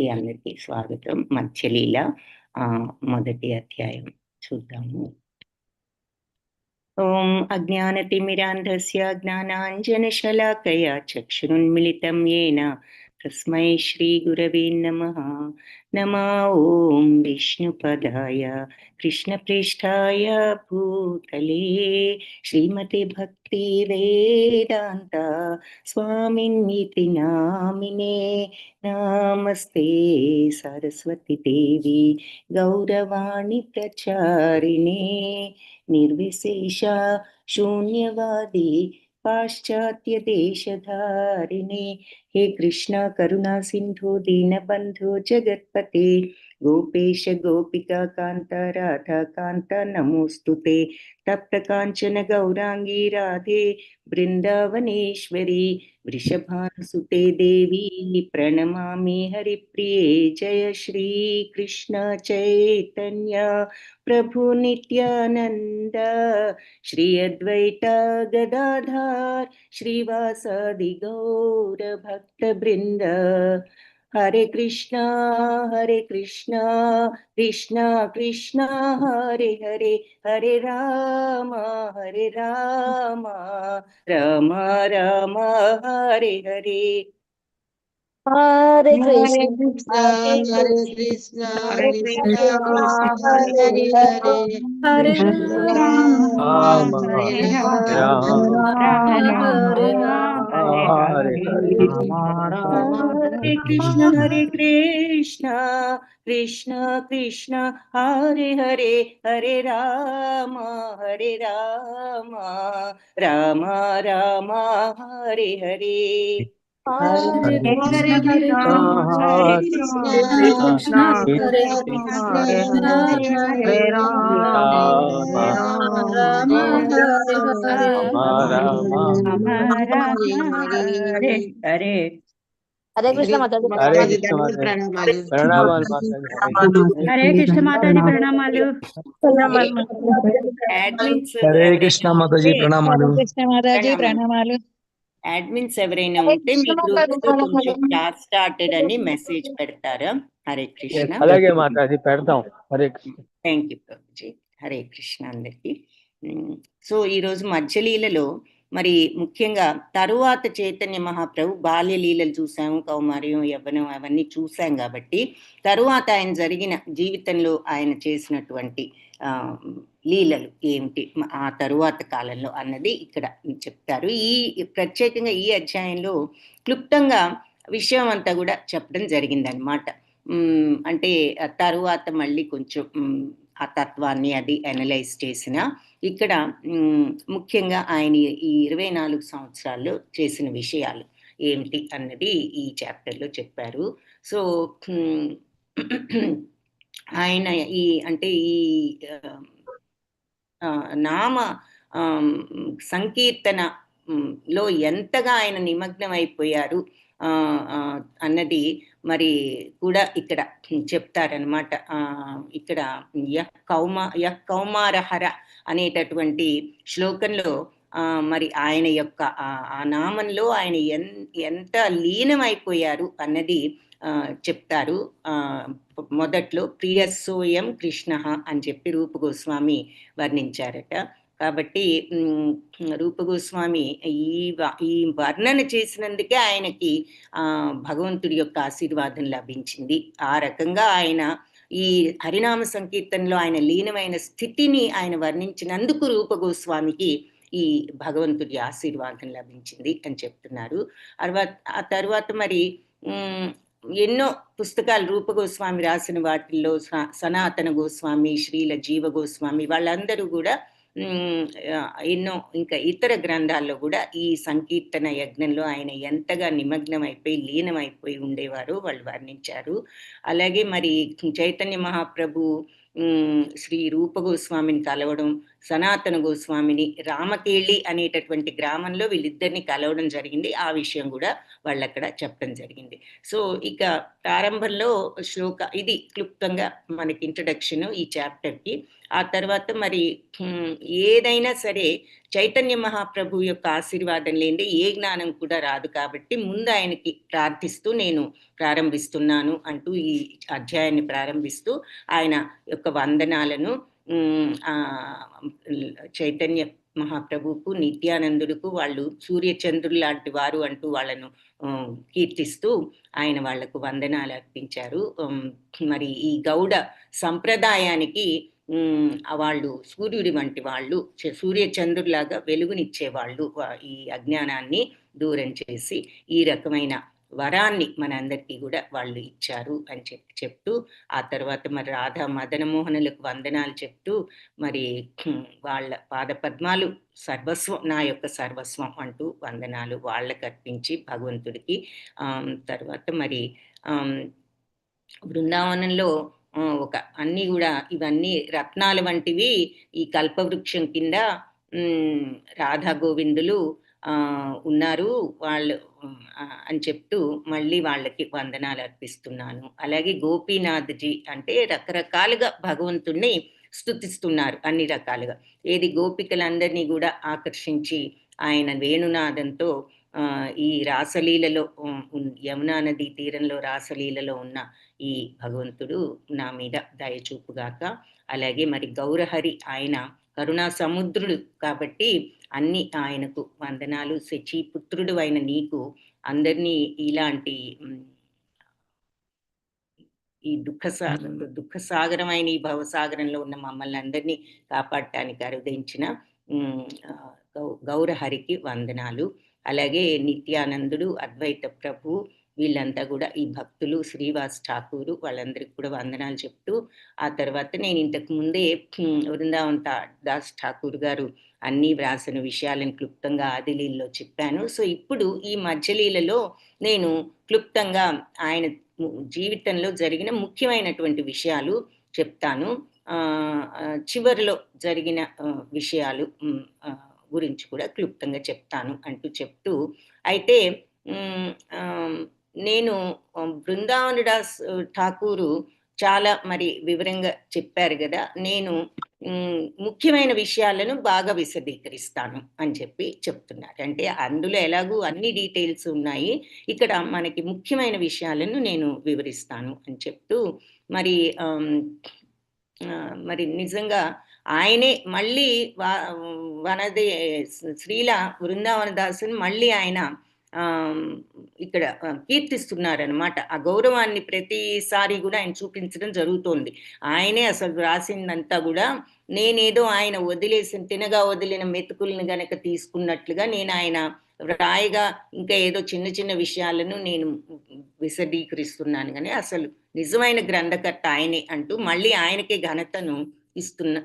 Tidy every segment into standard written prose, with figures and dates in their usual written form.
అందరికీ స్వాగతం. మత్స్యలీల మొదటి అధ్యాయం చూద్దాము. ఓం అజ్ఞానతిమిరాంధస్య జ్ఞానాంజనశలాకయా చక్షురున్మిళితం येन తస్మై శ్రీగురవే నమః. ఓం విష్ణుపదాయ కృష్ణప్రేష్ఠాయ భూతలే శ్రీమతే భక్తి వేదాంత స్వామిన్నితి నామినే. నమస్తే సరస్వతి దేవి గౌరవాణి ప్రచారిణే నిర్విశేష శూన్యవాది పాశ్చాత్య దేశధారిణే. हे कृष्ण करुणा सिंधु दीनबंधु जगत्पते गोपेश गोपिका कांत राधा कांत नमोस्तुते. तप्त कांचन गौरांगी राधे वृंदावनेश्वरी वृषभानुसुते देवी प्रणमामि हरिप्रिये. जय श्री कृष्ण चैतन्य प्रभु नित्यानंद श्री अद्वैत गदाधर श्रीवासादि गौर भक्त वृंद. हरे कृष्णा कृष्णा कृष्णा हरे हरे, हरे राम राम राम हरे हरे. हरे कृष्णा हरे कृष्णा कृष्णा कृष्णा हरे हरे, हरे राम हरे कृष्ण कृष्ण हरे हरे, हरे राम राम राम हरे हरे. हरे हरे कृष्णा हरे कृष्णा कृष्णा हरे कृष्णा कृष्णा हरे राम राम हरे हरे. हरे कृष्ण माताजी ప్రణామాలు. హరే కృష్ణ మాతాజీ ప్రణామాలు. హరే కృష్ణ మాతాజీ ప్రణామాలు. అడ్మిన్స్ ఎవరైనా ఉంటే మీ గ్రూప్ లో కొంచెం క్లాస్ స్టార్టెడ్ అని మెసేజ్ పెడతారా? హరే కృష్ణ. అలాగే మాతాజీ పెడతాం. హరే కృష్ణ. Thank you Prabhuji. హరే కృష్ణ అందరికి. సో ఈరోజు మధ్యలీలలో మరి ముఖ్యంగా తరువాత చైతన్య మహాప్రభు బాల్యలీలలు చూసాము, కౌమార్యం యవ్వనం అవన్నీ చూసాం. కాబట్టి తరువాత ఆయన జరిగిన జీవితంలో ఆయన చేసినటువంటి లీలలు ఏమిటి ఆ తరువాత కాలంలో అన్నది ఇక్కడ చెప్తారు. ఈ ప్రత్యేకంగా ఈ అధ్యాయంలో క్లుప్తంగా విషయం అంతా కూడా చెప్పడం జరిగిందనమాట. అంటే తరువాత మళ్ళీ కొంచెం ఆ తత్వాన్ని అది అనలైజ్ చేసిన ఇక్కడ ముఖ్యంగా ఆయన ఈ 24 సంవత్సరాల్లో చేసిన విషయాలు ఏమిటి అన్నది ఈ చాప్టర్లో చెప్పారు. సో ఆయన ఈ అంటే ఈ నామ సంకీర్తన లో ఎంతగా ఆయన నిమగ్నం అయిపోయారు అన్నది మరి కూడా ఇక్కడ చెప్తారనమాట. ఇక్కడ కౌమారహర అనేటటువంటి శ్లోకంలో మరి ఆయన యొక్క ఆ నామంలో ఆయన ఎంత లీనమైపోయారు అన్నది చెప్తారు. మొదట్లో ప్రియసోయం కృష్ణ అని చెప్పి రూప గోస్వామి వర్ణించారట. కాబట్టి రూప గోస్వామి ఈ వర్ణన చేసినందుకే ఆయనకి భగవంతుడి యొక్క ఆశీర్వాదం లభించింది. ఆ రకంగా ఆయన ఈ హరినామ సంకీర్తనలో ఆయన లీనమైన స్థితిని ఆయన వర్ణించినందుకు రూప గోస్వామికి ఈ భగవంతుడి ఆశీర్వాదం లభించింది అని చెప్తున్నారు. ఆ తర్వాత మరి ఎన్నో పుస్తకాలు రూప గోస్వామి రాసిన వాటిల్లో సనాతన గోస్వామి, శ్రీల జీవ గోస్వామి వాళ్ళందరూ కూడా ఎన్నో ఇంకా ఇతర గ్రంథాల్లో కూడా ఈ సంకీర్తన యజ్ఞంలో ఆయన ఎంతగా నిమగ్నం అయిపోయి లీనమైపోయి ఉండేవారో వాళ్ళు వర్ణించారు. అలాగే మరి చైతన్య మహాప్రభు శ్రీ రూప గోస్వామిని కలవడం, సనాతన గోస్వామిని రామకేళి అనేటటువంటి గ్రామంలో వీళ్ళిద్దరిని కలవడం జరిగింది. ఆ విషయం కూడా వాళ్ళు అక్కడ చెప్పడం జరిగింది. సో ఇక ప్రారంభంలో ఇది క్లుప్తంగా మనకి ఇంట్రడక్షన్ ఈ చాప్టర్కి. ఆ తర్వాత మరి ఏదైనా సరే చైతన్య మహాప్రభు యొక్క ఆశీర్వాదం లేనిదే ఏ జ్ఞానం కూడా రాదు. కాబట్టి ముందు ఆయనకి ప్రార్థిస్తూ నేను ప్రారంభిస్తున్నాను అంటూ ఈ అధ్యాయాన్ని ప్రారంభిస్తూ ఆయన యొక్క వందనాలను చైతన్య మహాప్రభుకు, నిత్యానందుడుకు, వాళ్ళు సూర్యచంద్రులు లాంటి వారు అంటూ వాళ్ళను కీర్తిస్తూ ఆయన వాళ్లకు వందనాలు అర్పించారు. మరి ఈ గౌడ సంప్రదాయానికి వాళ్ళు సూర్యుడి వంటి వాళ్ళు, సూర్యచంద్రులాగా వెలుగునిచ్చేవాళ్ళు. ఈ అజ్ఞానాన్ని దూరం చేసి ఈ రకమైన వరాన్ని మనందరికీ కూడా వాళ్ళు ఇచ్చారు అని చెప్తూ ఆ తర్వాత మరి రాధా మదనమోహనులకు వందనాలు చెప్తూ మరి వాళ్ళ పాదపద్మాలు సర్వస్వం, నా యొక్క సర్వస్వం అంటూ వందనాలు వాళ్ళకి అర్పించి భగవంతుడికి తర్వాత మరి బృందావనంలో ఒక అన్ని కూడా ఇవన్నీ రత్నాల వంటివి ఈ కల్పవృక్షం కింద రాధా గోవిందులు ఉన్నారు వాళ్ళు అని చెప్తూ మళ్ళీ వాళ్ళకి వందనాలు అర్పిస్తున్నాను. అలాగే గోపీనాథ్జీ అంటే రకరకాలుగా భగవంతుణ్ణి స్తుతిస్తున్నారు అన్ని రకాలుగా. ఏది గోపికలందరినీ కూడా ఆకర్షించి ఆయన వేణునాదంతో ఈ రాసలీలలో యమునా నదీ తీరంలో రాసలీలలో ఉన్న ఈ భగవంతుడు నా మీద దయచూపుగాక. అలాగే మరి గౌరహరి ఆయన కరుణా సముద్రుడు కాబట్టి అన్ని ఆయనకు వందనాలు. శచీపుత్రుడు అయిన నీకు అందరినీ ఇలాంటి ఈ దుఃఖసాగరమైన ఈ భవసాగరంలో ఉన్న మమ్మల్ని అందరినీ కాపాడటానికి అరుదించిన గౌరహరికి వందనాలు. అలాగే నిత్యానందుడు, అద్వైత ప్రభు, వీళ్ళంతా కూడా ఈ భక్తులు, శ్రీవాస్ ఠాకూరు, వాళ్ళందరికీ కూడా వందనాలు చెప్తూ ఆ తర్వాత నేను ఇంతకు ముందే వృందావన్ దాస్ ఠాకూర్ గారు అన్నీ వ్రాసిన విషయాలను క్లుప్తంగా ఆదిలీలలో చెప్పాను. సో ఇప్పుడు ఈ మధ్యలీలలో నేను క్లుప్తంగా ఆయన జీవితంలో జరిగిన ముఖ్యమైనటువంటి విషయాలు చెప్తాను. చివరిలో జరిగిన విషయాలు గురించి కూడా క్లుప్తంగా చెప్తాను అంటూ చెప్తూ అయితే నేను బృందావన్ దాస్ ఠాకూరు చాలా మరి వివరంగా చెప్పారు కదా, నేను ముఖ్యమైన విషయాలను బాగా విశదీకరిస్తాను అని చెప్పి చెప్తున్నారు. అంటే అందులో ఎలాగూ అన్ని డీటెయిల్స్ ఉన్నాయి, ఇక్కడ మనకి ముఖ్యమైన విషయాలను నేను వివరిస్తాను అని చెప్తూ మరి మరి నిజంగా ఆయనే మళ్ళీ వనదే శ్రీల బృందావన దాసుని మళ్ళీ ఆయన ఇక్కడ కీర్తిస్తున్నారనమాట. ఆ గౌరవాన్ని ప్రతిసారి కూడా ఆయన చూపించడం జరుగుతోంది. ఆయనే అసలు రాసిందంతా కూడా నేనేదో ఆయన తినగా వదిలిన మెతుకులను గనక తీసుకున్నట్లుగా నేను ఆయన రాయిగా ఇంకా ఏదో చిన్న చిన్న విషయాలను నేను విశదీకరిస్తున్నాను, కానీ అసలు నిజమైన గ్రంథకర్త ఆయనే అంటూ మళ్ళీ ఆయనకే ఘనతను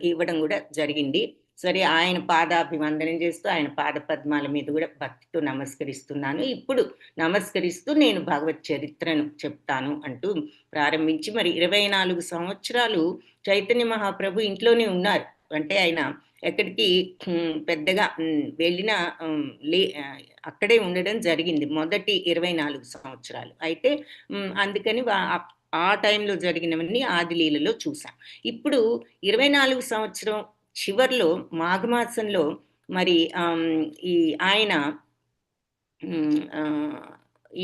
ఇవ్వడం కూడా జరిగింది. సరే, ఆయన పాదాభివందనం చేస్తూ ఆయన పాద పద్మాల మీద కూడా భక్తితో నమస్కరిస్తున్నాను. ఇప్పుడు నమస్కరిస్తూ నేను భగవత్ చరిత్రను చెప్తాను అంటూ ప్రారంభించి మరి 24 సంవత్సరాలు చైతన్య మహాప్రభు ఇంట్లోనే ఉన్నారు. అంటే ఆయన ఎక్కడికి పెద్దగా వెళ్ళిన అక్కడే ఉండడం జరిగింది మొదటి 24 సంవత్సరాలు. అయితే అందుకని ఆ టైంలో జరిగినవన్నీ ఆదిలీలలో చూసాం. ఇప్పుడు 24 సంవత్సరం చివర్లో మాఘమాసంలో మరి ఈ ఆయన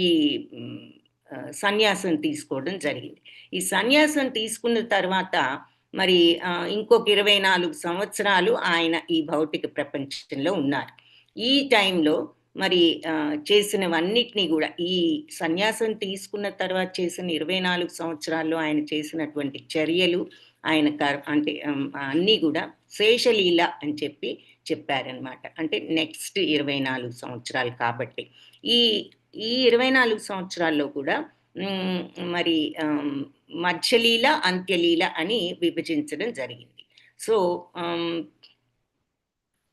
ఈ సన్యాసం తీసుకోవడం జరిగింది. ఈ సన్యాసం తీసుకున్న తర్వాత మరి ఇంకొక 24 సంవత్సరాలు ఆయన ఈ భౌతిక ప్రపంచంలో ఉన్నారు. ఈ టైంలో మరి చేసినవన్నిటినీ కూడా ఈ సన్యాసం తీసుకున్న తర్వాత చేసిన 24 సంవత్సరాల్లో ఆయన చేసినటువంటి చర్యలు, ఆయన అంటే అన్నీ కూడా శేషలీల అని చెప్పారనమాట. అంటే నెక్స్ట్ 24 సంవత్సరాలు కాబట్టి ఈ 24 సంవత్సరాల్లో కూడా మరి మధ్యలీల, అంత్యలీల అని విభజించడం జరిగింది. సో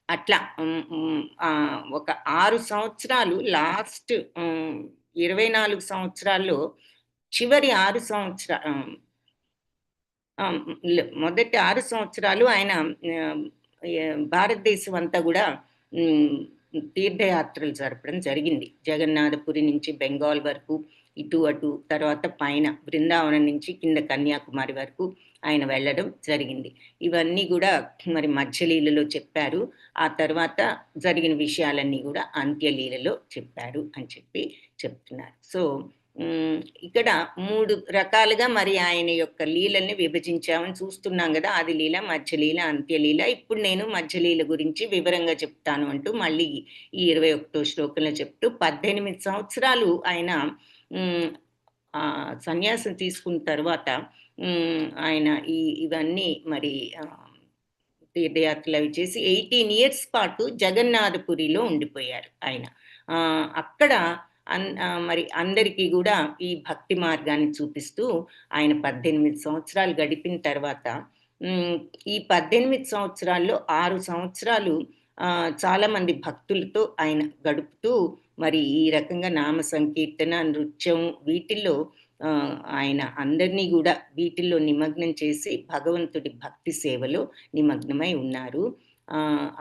అట్లా ఒక 6 సంవత్సరాలు లాస్ట్ 24 సంవత్సరాల్లో చివరి 6 సంవత్సరాలు మొదటి 6 సంవత్సరాలు ఆయన భారతదేశం అంతా కూడా తీర్థయాత్రలు జరపడం జరిగింది. జగన్నాథపురి నుంచి బెంగాల్ వరకు ఇటు అటు, తర్వాత పైన బృందావనం నుంచి కింద కన్యాకుమారి వరకు ఆయన వెళ్ళడం జరిగింది. ఇవన్నీ కూడా మరి మధ్యలీలలో చెప్పారు. ఆ తర్వాత జరిగిన విషయాలన్నీ కూడా అంత్యలీలలో చెప్పారు అని చెప్పి చెప్తున్నారు. సో ఇక్కడ 3 రకాలుగా మరి ఆయన యొక్క లీలల్ని విభజించామని చూస్తున్నాం కదా. ఆది లీల, మధ్యలీల, అంత్యలీల. ఇప్పుడు నేను మధ్యలీల గురించి వివరంగా చెప్తాను అంటూ మళ్ళీ ఈ 21వ శ్లోకంలో చెప్తూ 18 సంవత్సరాలు ఆయన సన్యాసం తీసుకున్న తర్వాత ఆయన ఇవన్నీ మరి తీర్థయాత్రలు అవి చేసి 18 years పాటు జగన్నాథపురిలో ఉండిపోయారు ఆయన. అక్కడ మరి అందరికీ కూడా ఈ భక్తి మార్గాన్ని చూపిస్తూ ఆయన 18 సంవత్సరాలు గడిపిన తర్వాత ఈ 18 సంవత్సరాల్లో 6 సంవత్సరాలు చాలా మంది భక్తులతో ఆయన గడుపుతూ మరి ఈ రకంగా నామ సంకీర్తన, నృత్యం వీటిల్లో ఆయన అందరినీ కూడా వీటిల్లో నిమగ్నం చేసి భగవంతుడి భక్తి సేవలో నిమగ్నమై ఉన్నారు.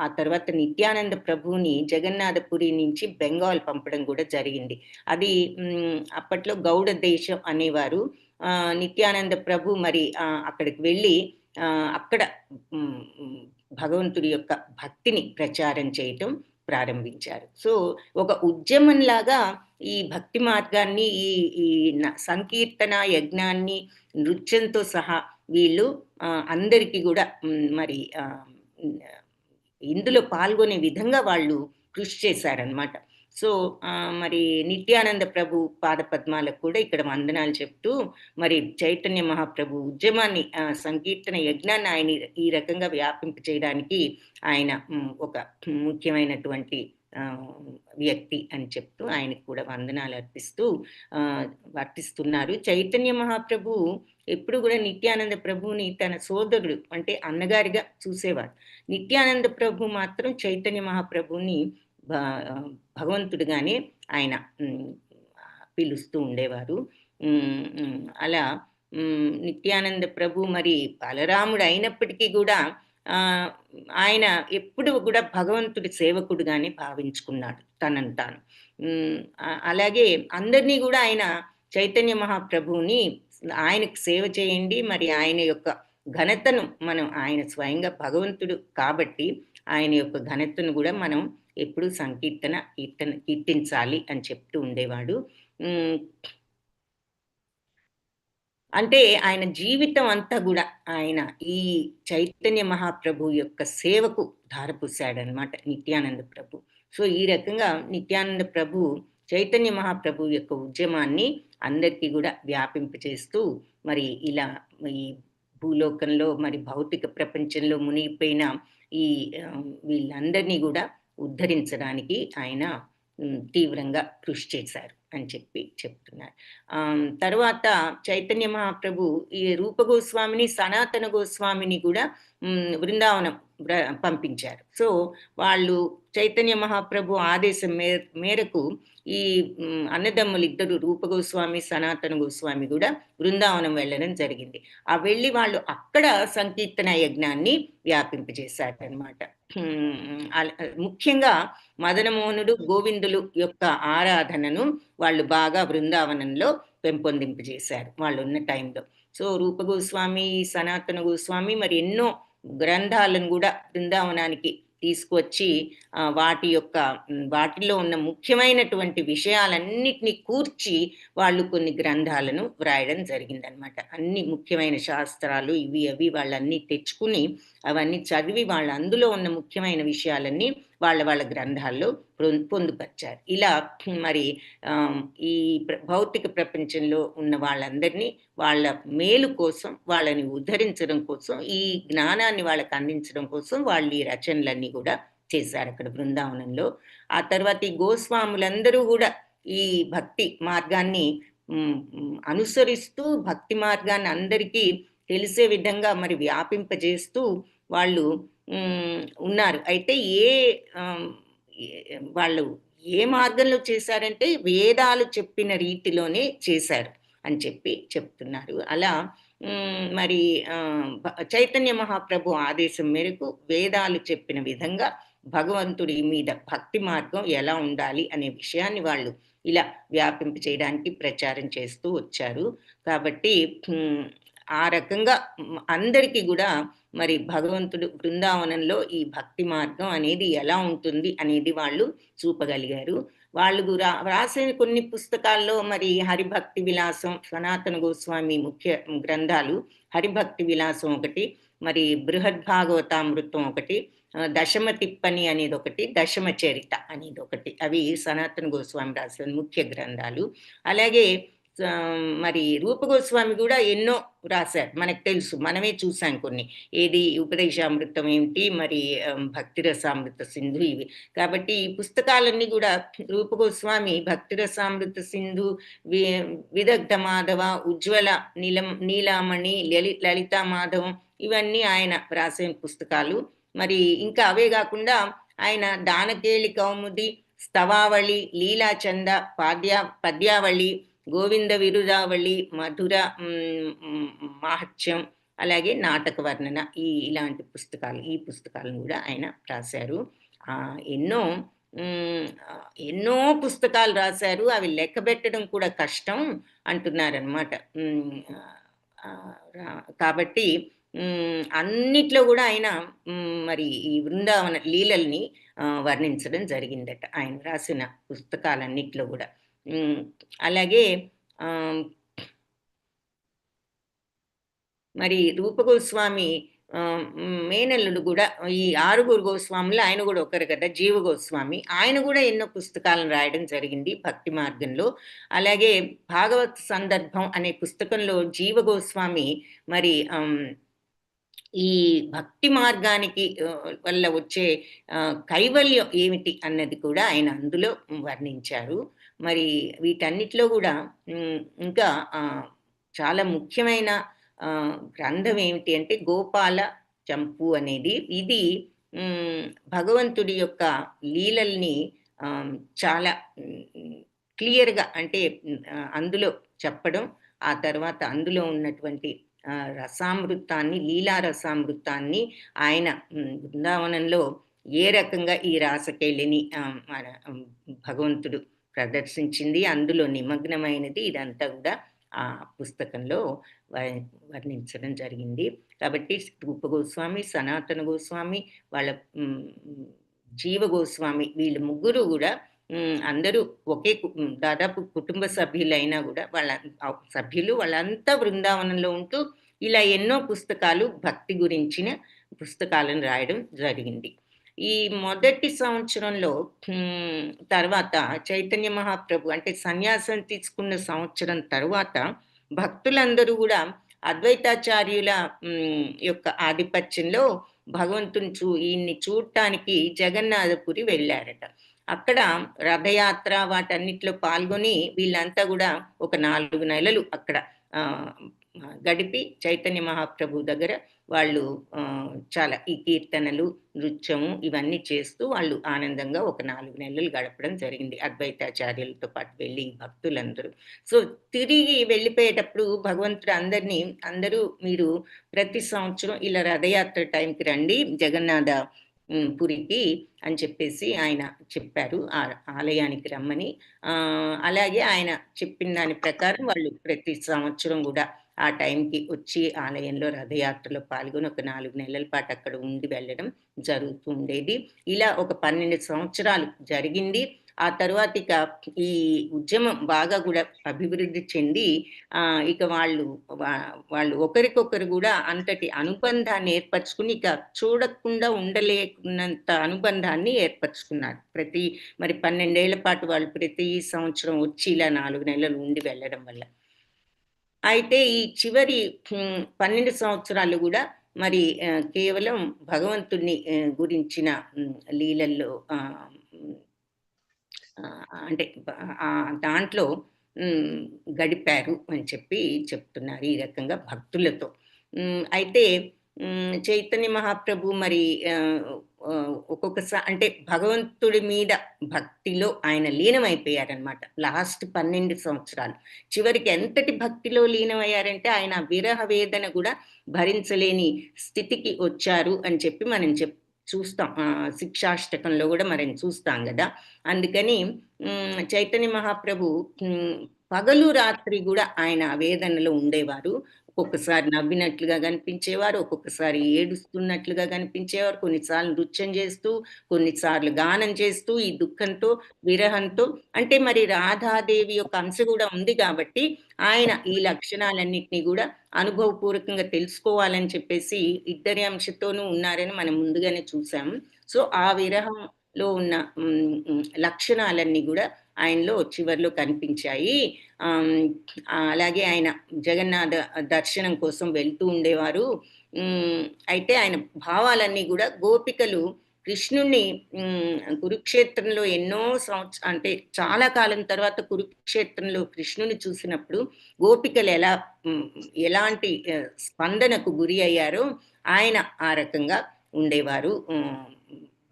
ఆ తర్వాత నిత్యానంద ప్రభువుని జగన్నాథపురి నుంచి బెంగాల్ పంపడం కూడా జరిగింది. అది అప్పట్లో గౌడ దేశం అనేవారు. నిత్యానంద ప్రభు మరి అక్కడికి వెళ్ళి అక్కడ భగవంతుడి యొక్క భక్తిని ప్రచారం చేయటం ప్రారంభించారు. సో ఒక ఉద్యమంలాగా ఈ భక్తి మార్గాన్ని, ఈ సంకీర్తన యజ్ఞాన్ని, నృత్యంతో సహా వీళ్ళు అందరికీ కూడా మరి ఇందులో పాల్గొనే విధంగా వాళ్ళు కృషి చేశారనమాట. సో మరి నిత్యానంద ప్రభు పాదపద్మాలకు కూడా ఇక్కడ వందనాలు చెప్తూ మరి చైతన్య మహాప్రభు ఉద్యమాన్ని, సంకీర్తన యజ్ఞాన్ని ఆయన ఈ రకంగా వ్యాపింప చేయడానికి ఆయన ఒక ముఖ్యమైనటువంటి వ్యక్తి అని చెప్తూ ఆయనకు కూడా వందనాలు వర్తిస్తున్నారు. చైతన్య మహాప్రభు ఎప్పుడు కూడా నిత్యానంద ప్రభువుని తన సోదరుడు అంటే అన్నగారిగా చూసేవారు. నిత్యానంద ప్రభు మాత్రం చైతన్య మహాప్రభుని భగవంతుడిగానే ఆయన పిలుస్తూ ఉండేవారు. అలా నిత్యానంద ప్రభు మరి బలరాముడు అయినప్పటికీ కూడా ఆయన ఎప్పుడు కూడా భగవంతుడి సేవకుడుగానే భావించుకున్నాడు తనను తాను. అలాగే అందరినీ కూడా ఆయన చైతన్య మహాప్రభువుని ఆయనకు సేవ చేయండి, మరి ఆయన యొక్క ఘనతను మనం, ఆయన స్వయంగా భగవంతుడు కాబట్టి ఆయన యొక్క ఘనతను కూడా మనం ఎప్పుడు కీర్తించాలి అని చెప్తూ ఉండేవాడు. అంటే ఆయన జీవితం అంతా కూడా ఆయన ఈ చైతన్య మహాప్రభు యొక్క సేవకు ధారపూసాడనమాట నిత్యానంద ప్రభు. సో ఈ రకంగా నిత్యానంద ప్రభు చైతన్య మహాప్రభు యొక్క ఉద్యమాన్ని అందరికీ కూడా వ్యాపింపచేస్తూ మరి ఇలా ఈ భూలోకంలో మరి భౌతిక ప్రపంచంలో మునిగిపోయిన ఈ వీళ్ళందరినీ కూడా ఉద్ధరించడానికి ఆయన తీవ్రంగా కృషి చేశారు అని చెప్పి చెప్తున్నారు. తర్వాత చైతన్య మహాప్రభు ఈ రూప గోస్వామిని, సనాతన గోస్వామిని కూడా బృందావనం పంపించారు. సో వాళ్ళు చైతన్య మహాప్రభు ఆదేశం మేరకు ఈ అన్నదమ్ములు ఇద్దరు రూప గోస్వామి, సనాతన గోస్వామి కూడా బృందావనం వెళ్ళడం జరిగింది. వెళ్ళి వాళ్ళు అక్కడ సంకీర్తన యజ్ఞాన్ని వ్యాపింపజేశారనమాట. ముఖ్యంగా మదనమోహనుడు, గోవిందులు యొక్క ఆరాధనను వాళ్ళు బాగా బృందావనంలో పెంపొందింపజేశారు వాళ్ళు ఉన్న టైంలో. సో రూప గోస్వామి, సనాతన గోస్వామి మరి ఎన్నో గ్రంథాలను కూడా బృందావనానికి తీసుకువచ్చి వాటిలో ఉన్న ముఖ్యమైనటువంటి విషయాలన్నిటినీ కూర్చి వాళ్ళు కొన్ని గ్రంథాలను వ్రాయడం జరిగిందనమాట. అన్ని ముఖ్యమైన శాస్త్రాలు ఇవి అవి వాళ్ళన్నీ తెచ్చుకుని అవన్నీ చదివి వాళ్ళు అందులో ఉన్న ముఖ్యమైన విషయాలన్నీ వాళ్ళ గ్రంథాల్లో పొందుపరిచారు. ఇలా మరి ఈ భౌతిక ప్రపంచంలో ఉన్న వాళ్ళందరినీ వాళ్ళ మేలు కోసం, వాళ్ళని ఉద్ధరించడం కోసం, ఈ జ్ఞానాన్ని వాళ్ళకి అందించడం కోసం వాళ్ళు ఈ రచనలన్నీ కూడా చేశారు అక్కడ బృందావనంలో. ఆ తర్వాత ఈ గోస్వాములందరూ కూడా ఈ భక్తి మార్గాన్ని అనుసరిస్తూ భక్తి మార్గాన్ని అందరికీ తెలిసే విధంగా మరి వ్యాపింపజేస్తూ వాళ్ళు ఉన్నారు. అయితే వాళ్ళు ఏ మార్గంలో చేశారంటే వేదాలు చెప్పిన రీతిలోనే చేశారు అని చెప్పి చెప్తున్నారు. అలా మరి చైతన్య మహాప్రభు ఆదేశం మేరకు వేదాలు చెప్పిన విధంగా భగవంతుడి మీద భక్తి మార్గం ఎలా ఉండాలి అనే విషయాన్ని వాళ్ళు ఇలా వ్యాపింప చేయడానికి ప్రచారం చేస్తూ వచ్చారు. కాబట్టి ఆ రకంగా అందరికీ కూడా మరి భగవంతుడు బృందావనంలో ఈ భక్తి మార్గం అనేది ఎలా ఉంటుంది అనేది వాళ్ళు చూపగలిగారు. వాళ్ళు రాసిన కొన్ని పుస్తకాల్లో మరి హరిభక్తి విలాసం, సనాతన గోస్వామి ముఖ్య గ్రంథాలు హరిభక్తి విలాసం ఒకటి, మరి బృహద్భాగవతామృతం ఒకటి, దశమ తిప్పని అనేది ఒకటి, దశమ చరిత అనేది ఒకటి. అవి సనాతన గోస్వామి రాసిన ముఖ్య గ్రంథాలు. అలాగే మరి రూప గోస్వామి కూడా ఎన్నో రాశారు, మనకు తెలుసు, మనమే చూసాం కొన్ని. ఏది ఉపదేశామృతం ఏమిటి, మరి భక్తిరసామృత సింధు, ఇవి. కాబట్టి ఈ పుస్తకాలన్నీ కూడా రూప గోస్వామి భక్తిరసామృత సింధు, విదగ్ధ మాధవ, ఉజ్వల నీలామణి, లలితా మాధవం, ఇవన్నీ ఆయన రాసిన పుస్తకాలు. మరి ఇంకా అవే కాకుండా ఆయన దానకేళి కౌముది, స్తవావళి, లీలాచంద, పద్యావళి, గోవింద విరుదావళి, మధుర మాహత్యం, అలాగే నాటక వర్ణన, ఇలాంటి పుస్తకాలు, ఈ పుస్తకాలను కూడా ఆయన రాశారు. ఎన్నో పుస్తకాలు రాశారు, అవి లెక్క పెట్టడం కూడా కష్టం అంటున్నారనమాట. కాబట్టి అన్నిట్లో కూడా ఆయన మరి ఈ బృందావన లీలల్ని వర్ణించడం జరిగిందట ఆయన రాసిన పుస్తకాలన్నిట్లో కూడా. అలాగే మరి రూప గోస్వామి మేనల్లుడు కూడా, ఈ 6 గోస్వాములు ఆయన కూడా ఒకరు కదా, జీవ గోస్వామి. ఆయన కూడా ఎన్నో పుస్తకాలను రాయడం జరిగింది భక్తి మార్గంలో. అలాగే భాగవత్ సందర్భం అనే పుస్తకంలో జీవ గోస్వామి మరి ఈ భక్తి మార్గానికి వల్ల వచ్చే కైవల్యం ఏమిటి అన్నది కూడా ఆయన అందులో వర్ణించారు. మరి వీటన్నిటిలో కూడా ఇంకా చాలా ముఖ్యమైన గ్రంథం ఏమిటి అంటే గోపాల చంపు అనేది. ఇది భగవంతుడి యొక్క లీలల్ని చాలా క్లియర్గా, అంటే అందులో చెప్పడం, ఆ తర్వాత అందులో ఉన్నటువంటి రసామృతాన్ని, లీలా రసామృతాన్ని ఆయన బృందావనంలో ఏ రకంగా ఈ రాసకేళిని భగవంతుడు ప్రదర్శించింది, అందులో నిమగ్నమైనది, ఇదంతా కూడా ఆ పుస్తకంలో వర్ణించడం జరిగింది. కాబట్టి రూప గోస్వామి, సనాతన గోస్వామి, వాళ్ళ జీవ గోస్వామి, వీళ్ళు ముగ్గురు కూడా అందరూ ఒకే దాదాపు కుటుంబ సభ్యులైనా కూడా వాళ్ళంతా బృందావనంలో ఉంటూ ఇలా ఎన్నో పుస్తకాలు భక్తి గురించిన పుస్తకాలను రాయడం జరిగింది. ఈ మొదటి సంవత్సరంలో తర్వాత చైతన్య మహాప్రభు అంటే సన్యాసం తీసుకున్న సంవత్సరం తర్వాత భక్తులందరూ కూడా అద్వైతాచార్యుల యొక్క ఆధిపత్యంలో భగవంతుని ఈయన్ని చూడటానికి జగన్నాథపురి వెళ్ళారట. అక్కడ రథయాత్ర వాటన్నిటిలో పాల్గొని వీళ్ళంతా కూడా ఒక 4 నెలలు అక్కడ గడిపి చైతన్య మహాప్రభు దగ్గర వాళ్ళు చాలా ఈ కీర్తనలు, నృత్యము ఇవన్నీ చేస్తూ వాళ్ళు ఆనందంగా ఒక 4 నెలలు గడపడం జరిగింది అద్వైతాచార్యులతో పాటు వెళ్ళి భక్తులందరూ. సో తిరిగి వెళ్ళిపోయేటప్పుడు భగవంతుడు అందరూ మీరు ప్రతి సంవత్సరం ఇలా రథయాత్ర టైంకి రండి జగన్నాథ పురికి అని చెప్పేసి ఆయన చెప్పారు, ఆలయానికి రమ్మని. అలాగే ఆయన చెప్పిన దాని ప్రకారం వాళ్ళు ప్రతి సంవత్సరం కూడా ఆ టైంకి వచ్చి ఆలయంలో రథయాత్రలో పాల్గొని ఒక 4 నెలల పాటు అక్కడ ఉండి వెళ్ళడం జరుగుతుండేది. ఇలా ఒక 12 సంవత్సరాలు జరిగింది. ఆ తర్వాత ఇక ఈ ఉద్యమం బాగా కూడా అభివృద్ధి చెంది ఇక వాళ్ళు ఒకరికొకరు కూడా అంతటి అనుబంధాన్ని ఏర్పరచుకుని ఇక చూడకుండా ఉండలేకున్నంత అనుబంధాన్ని ఏర్పరచుకున్నారు. మరి 12 ఏళ్ల పాటు వాళ్ళు ప్రతి సంవత్సరం వచ్చి ఇలా 4 నెలలు ఉండి వెళ్ళడం వల్ల. అయితే ఈ చివరి 12 సంవత్సరాలు కూడా మరి కేవలం భగవంతుని గురించిన లీలల్లో అంటే దాంట్లో గడిపారు అని చెప్తున్నారు ఈ రకంగా భక్తులతో. అయితే చైతన్య మహాప్రభు మరి ఒక్కొక్కసారి అంటే భగవంతుడి మీద భక్తిలో ఆయన లీనమైపోయారనమాట లాస్ట్ 12 సంవత్సరాలు. చివరికి ఎంతటి భక్తిలో లీనమయ్యారంటే ఆయన విరహ వేదన కూడా భరించలేని స్థితికి వచ్చారు అని చెప్పి మనం చూస్తాం. శిక్షాష్టకంలో కూడా మనం చూస్తాం కదా. అందుకని చైతన్య మహాప్రభు పగలు రాత్రి కూడా ఆయన వేదనలో ఉండేవారు. ఒక్కొక్కసారి నవ్వినట్లుగా కనిపించేవారు, ఒక్కొక్కసారి ఏడుస్తున్నట్లుగా కనిపించేవారు, కొన్నిసార్లు నృత్యం చేస్తూ, కొన్నిసార్లు గానం చేస్తూ, ఈ దుఃఖంతో, విరహంతో, అంటే మరి రాధాదేవి యొక్క అంశ కూడా ఉంది కాబట్టి ఆయన ఈ లక్షణాలన్నిటినీ కూడా అనుభవపూర్వకంగా తెలుసుకోవాలని చెప్పేసి ఇద్దరి అంశతోనూ ఉన్నారని మనం ముందుగానే చూసాము. సో ఆ విరహంలో ఉన్న లక్షణాలన్నీ కూడా ఆయనలో చివరిలో కనిపించాయి. అలాగే ఆయన జగన్నాథ దర్శనం కోసం వెళ్తూ ఉండేవారు. అయితే ఆయన భావాలన్నీ కూడా గోపికలు కృష్ణుణ్ణి కురుక్షేత్రంలో ఎన్నో అంటే చాలా కాలం తర్వాత కురుక్షేత్రంలో కృష్ణుని చూసినప్పుడు గోపికలు ఎలాంటి స్పందనకు గురి అయ్యారో ఆయన ఆ రకంగా ఉండేవారు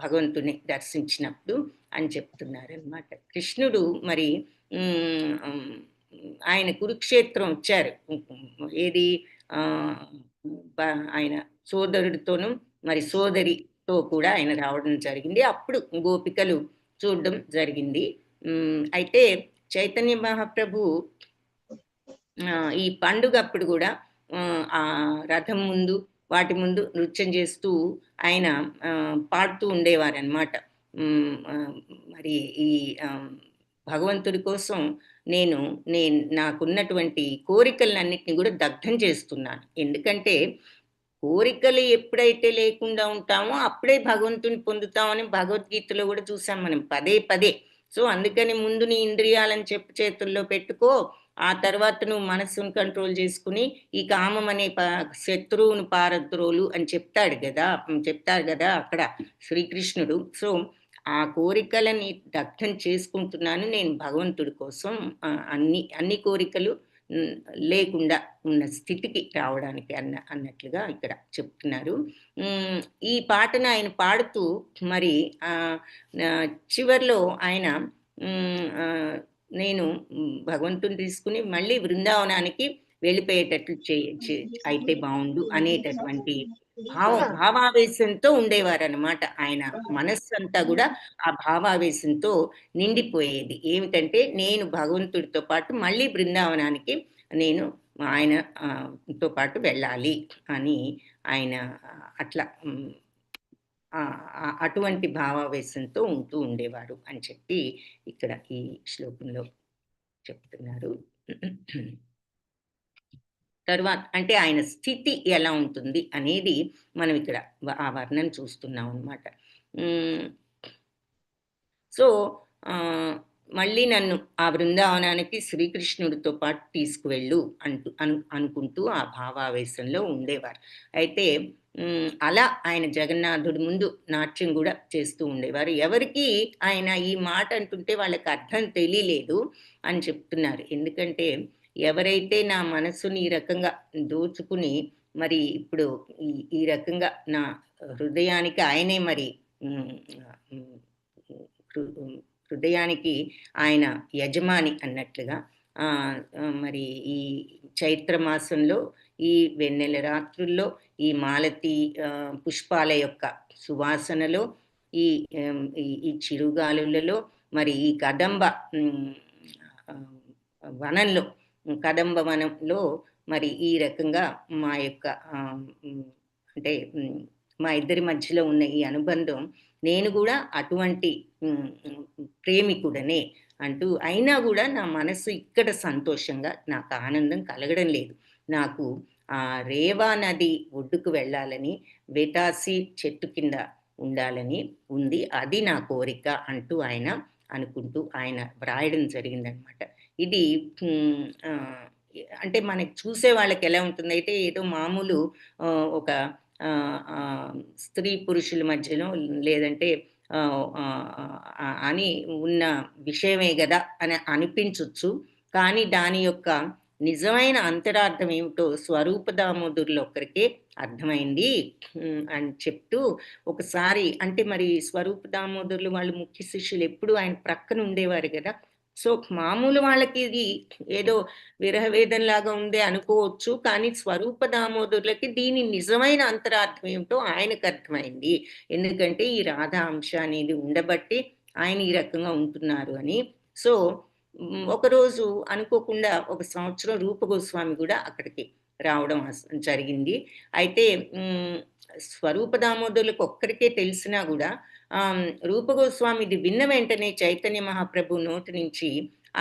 భగవంతుని దర్శించినప్పుడు అని చెప్తున్నారనమాట. కృష్ణుడు మరి ఆయన కురుక్షేత్రం వచ్చారు. ఏది ఆయన సోదరుడితోనూ మరి సోదరితో కూడా ఆయన రావడం జరిగింది. అప్పుడు గోపికలు చూడడం జరిగింది. అయితే చైతన్య మహాప్రభు ఈ పండుగ అప్పుడు కూడా ఆ రథం ముందు వాటి ముందు నృత్యం చేస్తూ ఆయన పాడుతూ ఉండేవారనమాట. మరి ఈ భగవంతుడి కోసం నేను నాకున్నటువంటి కోరికలన్నిటిని కూడా దగ్ధం చేస్తున్నాను. ఎందుకంటే కోరికలు ఎప్పుడైతే లేకుండా ఉంటామో అప్పుడే భగవంతుని పొందుతామని భగవద్గీతలో కూడా చూసాం మనం పదే పదే. సో అందుకని ముందు నీ ఇంద్రియాలను చేతుల్లో పెట్టుకో, ఆ తర్వాత నువ్వు మనస్సును కంట్రోల్ చేసుకుని ఈ కామం అనే శత్రువును పారద్రోలు అని చెప్తారు కదా అక్కడ శ్రీకృష్ణుడు. సో ఆ కోరికలని దగ్ధం చేసుకుంటున్నాను నేను భగవంతుడి కోసం, అన్ని కోరికలు లేకుండా ఉన్న స్థితికి రావడానికి అన్నట్లుగా ఇక్కడ చెప్తున్నారు. ఈ పాటను ఆయన పాడుతూ మరి చివర్లో ఆయన నేను భగవంతుని తీసుకుని మళ్ళీ బృందావనానికి వెళ్ళిపోయేటట్లు అయితే బాగుండు అనేటటువంటి భావావేశంతో ఉండేవారనమాట. ఆయన మనస్సు అంతా కూడా ఆ భావావేశంతో నిండిపోయేది. ఏమిటంటే నేను భగవంతుడితో పాటు మళ్ళీ బృందావనానికి నేను ఆయనతో పాటు వెళ్ళాలి అని ఆయన అట్లా అటువంటి భావావేశంతో ఉంటూ ఉండేవారు అని చెప్పి ఇక్కడ ఈ శ్లోకంలో చెప్తున్నారు. తర్వాత అంటే ఆయన స్థితి ఎలా ఉంటుంది అనేది మనం ఇక్కడ ఆ వర్ణన చూస్తున్నాం అన్నమాట. సో మళ్ళీ నన్ను ఆ బృందావనానికి శ్రీకృష్ణుడితో పాటు తీసుకువెళ్ళు అనుకుంటూ ఆ భావావేశంలో ఉండేవారు. అయితే అలా ఆయన జగన్నాథుడి ముందు నాట్యం కూడా చేస్తూ ఉండేవారు. ఎవరికి ఆయన ఈ మాట అంటుంటే వాళ్ళకి అర్థం తెలియలేదు అని చెప్తున్నారు. ఎందుకంటే ఎవరైతే నా మనస్సుని ఈ రకంగా దోచుకుని మరి ఇప్పుడు ఈ రకంగా నా హృదయానికి ఆయనే మరి హృదయానికి ఆయన యజమాని అన్నట్లుగా మరి ఈ చైత్ర మాసంలో ఈ వెన్నెల రాత్రుల్లో ఈ మాలతి పుష్పాల యొక్క సువాసనలో ఈ చిరుగాలులలో మరి ఈ కదంబ వనంలో మరి ఈ రకంగా మా యొక్క అంటే మా ఇద్దరి మధ్యలో ఉన్న ఈ అనుబంధం నేను కూడా అటువంటి ప్రేమికుడనే అంటూ అయినా కూడా నా మనసు ఇక్కడ సంతోషంగా నాకు ఆనందం కలగడం లేదు. నాకు ఆ రేవా నది ఒడ్డుకు వెళ్ళాలని, వేటాసి చెట్టు కింద ఉండాలని ఉంది, అది నా కోరిక అంటూ ఆయన అనుకుంటూ ఆయన వ్రాయడం జరిగిందనమాట. ఇది అంటే మనకి చూసే వాళ్ళకి ఎలా ఉంటుంది అయితే ఏదో మామూలు ఒక స్త్రీ పురుషుల మధ్యలో లేదంటే అని ఉన్న విషయమే కదా అని అనిపించవచ్చు. కానీ దాని యొక్క నిజమైన అంతరార్థం ఏమిటో స్వరూప దామోదరులు ఒక్కరికే అర్థమైంది అని చెప్తూ ఒకసారి అంటే మరి స్వరూప దామోదరులు వాళ్ళు ముఖ్య శిష్యులు ఎప్పుడు ఆయన ప్రక్కన ఉండేవారు కదా. సో మామూలు వాళ్ళకి ఇది ఏదో విరహవేదంలాగా ఉందే అనుకోవచ్చు, కానీ స్వరూప దామోదరులకి దీని నిజమైన అంతరార్థం ఏమిటో ఆయనకు అర్థమైంది. ఎందుకంటే ఈ రాధా అంశ అనేది ఉండబట్టి ఆయన ఈ రకంగా ఉంటున్నారు అని. సో ఒకరోజు అనుకోకుండా ఒక సంవత్సరం రూప గోస్వామి కూడా అక్కడికి రావడం జరిగింది. అయితే స్వరూప దామోదరులకు ఒక్కరికే తెలిసినా కూడా రూప గోస్వామిది విన్న వెంటనే చైతన్య మహాప్రభు నోటి నుంచి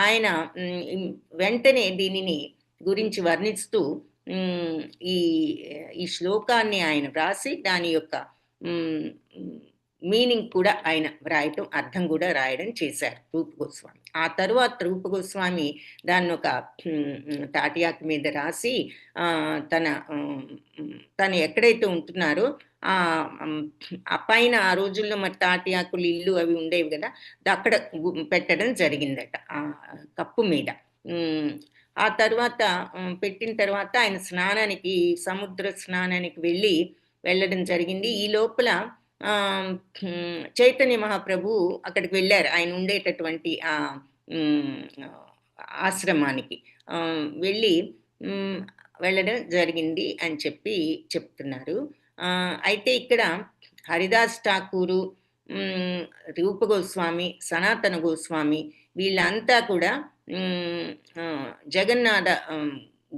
ఆయన వెంటనే దీనిని గురించి వర్ణిస్తూ ఈ ఈ శ్లోకాన్ని ఆయన వ్రాసి దాని యొక్క మీనింగ్ కూడా ఆయన వ్రాయటం, అర్థం కూడా రాయడం చేశారు రూప గోస్వామి. ఆ తర్వాత రూప గోస్వామి దాన్ని ఒక తాటియాకు మీద రాసి తను ఎక్కడైతే ఉంటున్నారో ఆ పైన ఆ రోజుల్లో మరి తాటియాకులు ఇల్లు అవి ఉండేవి కదా, అక్కడ పెట్టడం జరిగిందట ఆ కప్పు మీద. ఆ తర్వాత పెట్టిన తర్వాత ఆయన స్నానానికి, సముద్ర స్నానానికి వెళ్ళడం జరిగింది. ఈ లోపల చైతన్య మహాప్రభు అక్కడికి వెళ్ళారు, ఆయన ఉండేటటువంటి ఆ ఆశ్రమానికి వెళ్ళడం జరిగింది అని చెప్తున్నారు. అయితే ఇక్కడ హరిదాస్ ఠాకూరు, రూప గోస్వామి, సనాతన గోస్వామి వీళ్ళంతా కూడా జగన్నాథ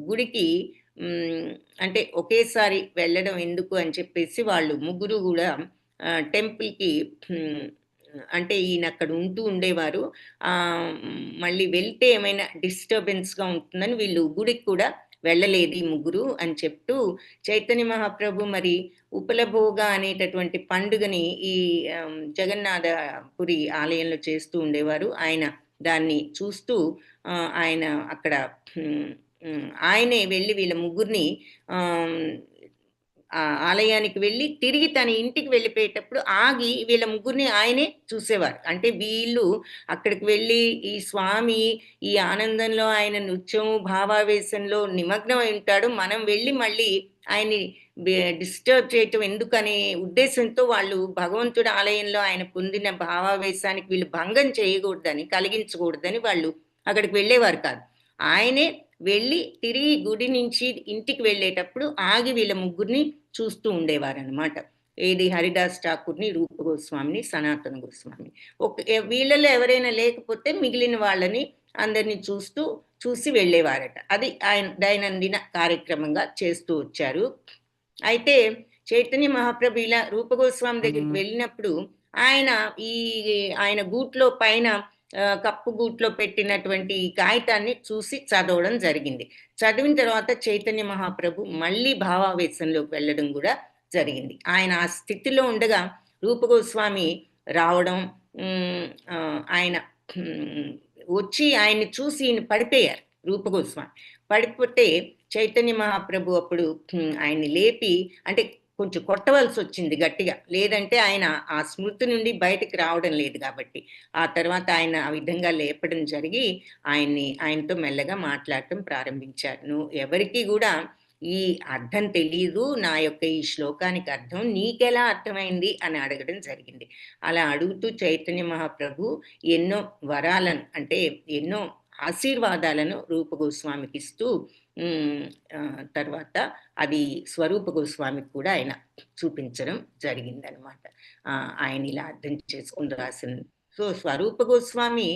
గుడికి అంటే ఒకేసారి వెళ్ళడం ఎందుకు అని చెప్పేసి వాళ్ళు ముగ్గురు కూడా టెంపుల్కి, అంటే ఈయన అక్కడ ఉండేవారు, మళ్ళీ వెళ్తే ఏమైనా డిస్టర్బెన్స్గా ఉంటుందని వీళ్ళు గుడికి కూడా వెళ్ళలేదు ఈ ముగ్గురు అని చెప్తూ, చైతన్య మహాప్రభు మరి ఉపలభోగ అనేటటువంటి పండుగని ఈ జగన్నాథపురి ఆలయంలో చేస్తూ ఉండేవారు. ఆయన దాన్ని చూస్తూ ఆయన అక్కడ ఆయనే వెళ్ళి వీళ్ళ ముగ్గురిని ఆలయానికి వెళ్ళి తిరిగి తన ఇంటికి వెళ్ళిపోయేటప్పుడు ఆగి వీళ్ళ ముగ్గురిని ఆయనే చూసేవారు. అంటే వీళ్ళు అక్కడికి వెళ్ళి ఈ స్వామి ఈ ఆనందంలో, ఆయన నృత్యం భావావేశంలో నిమగ్నమై ఉంటాడు, మనం వెళ్ళి మళ్ళీ ఆయన్ని డిస్టర్బ్ చేయటం ఎందుకనే ఉద్దేశంతో వాళ్ళు భగవంతుడి ఆలయంలో ఆయన పొందిన భావావేశానికి వీళ్ళు భంగం చేయకూడదని, కలిగించకూడదని వాళ్ళు అక్కడికి వెళ్ళేవారు కాదు. ఆయనే వెళ్ళి తిరిగి గుడి నుంచి ఇంటికి వెళ్ళేటప్పుడు ఆగి వీళ్ళ ముగ్గురిని చూస్తూ ఉండేవారు అనమాట. ఏది హరిదాస్ ఠాకూర్ని, రూప గోస్వామిని, సనాతన గోస్వామిని. వీళ్ళలో ఎవరైనా లేకపోతే మిగిలిన వాళ్ళని అందరినీ చూసి వెళ్ళేవారట. అది ఆయన దైనందిన కార్యక్రమంగా చేస్తూ వచ్చారు. అయితే చైతన్య మహాప్రభు ఇలా రూప గోస్వామి దగ్గరికి వెళ్ళినప్పుడు ఆయన గూట్లో పైన కప్పు గూట్లో పెట్టినటువంటి ఈ కాగితాన్ని చూసి చదవడం జరిగింది. చదివిన తర్వాత చైతన్య మహాప్రభు మళ్ళీ భావావేశంలోకి వెళ్ళడం కూడా జరిగింది. ఆయన ఆ స్థితిలో ఉండగా రూప గోస్వామి రావడం, ఆయన వచ్చి ఆయన్ని చూసి ఈయన పడిపోయారు. రూప గోస్వామి పడిపోతే చైతన్య మహాప్రభు అప్పుడు ఆయన్ని లేపి, అంటే కొంచెం కొట్టవలసి వచ్చింది గట్టిగా, లేదంటే ఆయన ఆ స్మృతి నుండి బయటకు రావడం లేదు కాబట్టి. ఆ తర్వాత ఆయన ఆ విధంగా లేపడం జరిగి ఆయనతో మెల్లగా మాట్లాడటం ప్రారంభించారు. నువ్వు ఎవరికి కూడా ఈ అర్థం తెలియదు, నా యొక్క ఈ శ్లోకానికి అర్థం నీకెలా అర్థమైంది అని అడగడం జరిగింది. అలా అడుగుతూ చైతన్య మహాప్రభు ఎన్నో వరాలను, అంటే ఎన్నో ఆశీర్వాదాలను రూప గోస్వామికి ఇస్తూ తర్వాత అది స్వరూప గోస్వామికి కూడా ఆయన చూపించడం జరిగిందనమాట. ఆయన ఇలా అర్థం చేసుకుని రాసింది. సో స్వరూప గోస్వామి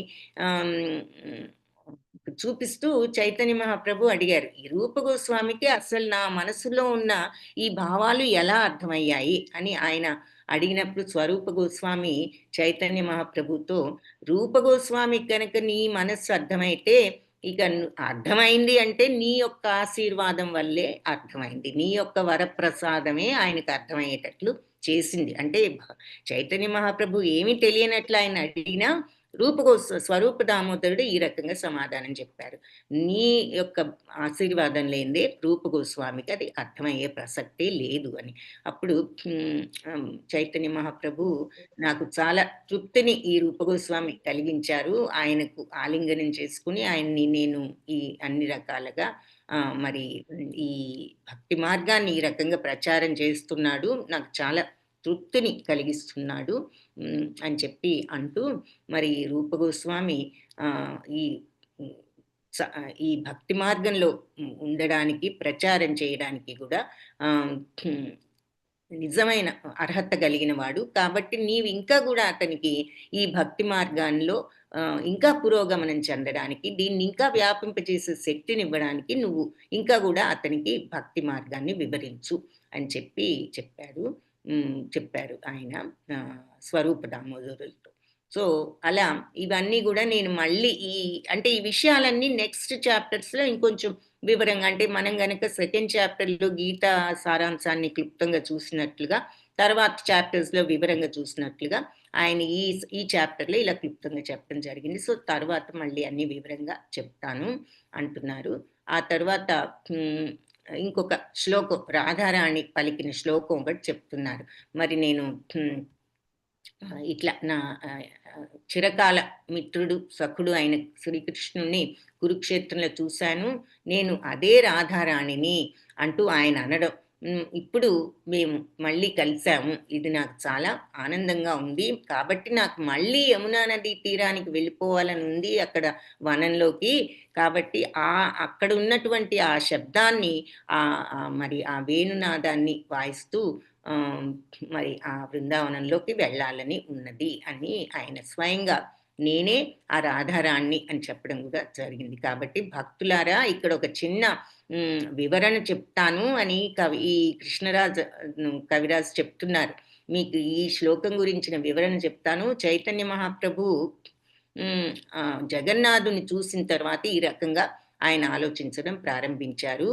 చూపిస్తూ చైతన్య మహాప్రభు అడిగారు, ఈ రూప గోస్వామికి అసలు నా మనసులో ఉన్న ఈ భావాలు ఎలా అర్థమయ్యాయి అని ఆయన అడిగినప్పుడు స్వరూప గోస్వామి చైతన్య మహాప్రభుతో, రూప గోస్వామి కనుక నీ మనస్సు అర్థమైతే ఇక అర్థమైంది అంటే నీ యొక్క ఆశీర్వాదం వల్లే అర్థమైంది, నీ యొక్క వరప్రసాదమే ఆయనకు అర్థమయ్యేటట్లు చేసింది. అంటే చైతన్య మహాప్రభు ఏమీ తెలియనట్లు ఆయన అడిగినా స్వరూప దామోదరుడు ఈ రకంగా సమాధానం చెప్పారు, నీ యొక్క ఆశీర్వాదం లేదే రూప గోస్వామికి అది అర్థమయ్యే ప్రసక్తే లేదు అని. అప్పుడు చైతన్య మహాప్రభు నాకు చాలా తృప్తిని ఈ రూప గోస్వామి కలిగించారు, ఆయనకు ఆలింగనం చేసుకుని ఆయన్ని నేను ఈ అన్ని రకాలుగా మరి ఈ భక్తి మార్గాన్ని ఈ రకంగా ప్రచారం చేస్తున్నాడు, నాకు చాలా తృప్తిని కలిగిస్తున్నాడు అని చెప్పి అంటూ, మరి రూప గోస్వామి ఈ ఈ భక్తి మార్గంలో ఉండడానికి, ప్రచారం చేయడానికి కూడా నిజమైన అర్హత కలిగిన వాడు. కాబట్టి నీవు ఇంకా కూడా అతనికి ఈ భక్తి మార్గంలో ఇంకా పురోగమనం చెందడానికి, దీన్ని ఇంకా వ్యాపింపజేసే శక్తినివ్వడానికి నువ్వు ఇంకా కూడా అతనికి భక్తి మార్గాన్ని వివరించు అని చెప్పారు ఆయన స్వరూప దామోదరులతో. సో అలా ఇవన్నీ కూడా నేను మళ్ళీ అంటే ఈ విషయాలన్నీ నెక్స్ట్ చాప్టర్స్లో ఇంకొంచెం వివరంగా, అంటే మనం గనక సెకండ్ చాప్టర్లో గీతా సారాంశాన్ని క్లుప్తంగా చూసినట్లుగా, తర్వాత చాప్టర్స్లో వివరంగా చూసినట్లుగా ఆయన ఈ చాప్టర్లో ఇలా క్లుప్తంగా చెప్పడం జరిగింది. సో తర్వాత మళ్ళీ అన్ని వివరంగా చెప్తాను అంటున్నారు. ఆ తర్వాత ఇంకొక శ్లోకం, రాధారాణి పలికిన శ్లోకం ఒకటి చెప్తున్నారు. మరి నేను ఇట్లా నా చిరకాల మిత్రుడు, సఖుడు అయిన శ్రీకృష్ణుని కురుక్షేత్రంలో చూశాను, నేను అదే రాధారాణిని అంటూ ఆయన అనడం. ఇప్పుడు మేము మళ్ళీ కలిసాము, ఇది నాకు చాలా ఆనందంగా ఉంది. కాబట్టి నాకు మళ్ళీ యమునా నది తీరానికి వెళ్ళిపోవాలని ఉంది, అక్కడ వనంలోకి. కాబట్టి అక్కడ ఉన్నటువంటి ఆ శబ్దాన్ని, మరి ఆ వేణునాదాన్ని వాయిస్తూ మరి ఆ బృందావనంలోకి వెళ్ళాలని ఉన్నది అని ఆయన స్వయంగా నేనే ఆ రాధారాణి అని చెప్పడం కూడా జరిగింది. కాబట్టి భక్తులారా, ఇక్కడ ఒక చిన్న వివరణ చెప్తాను అని ఈ కవిరాజు చెప్తున్నారు. మీకు ఈ శ్లోకం గురించిన వివరణ చెప్తాను. చైతన్య మహాప్రభు జగన్నాథుని చూసిన తర్వాత ఈ రకంగా ఆయన ఆలోచించడం ప్రారంభించారు.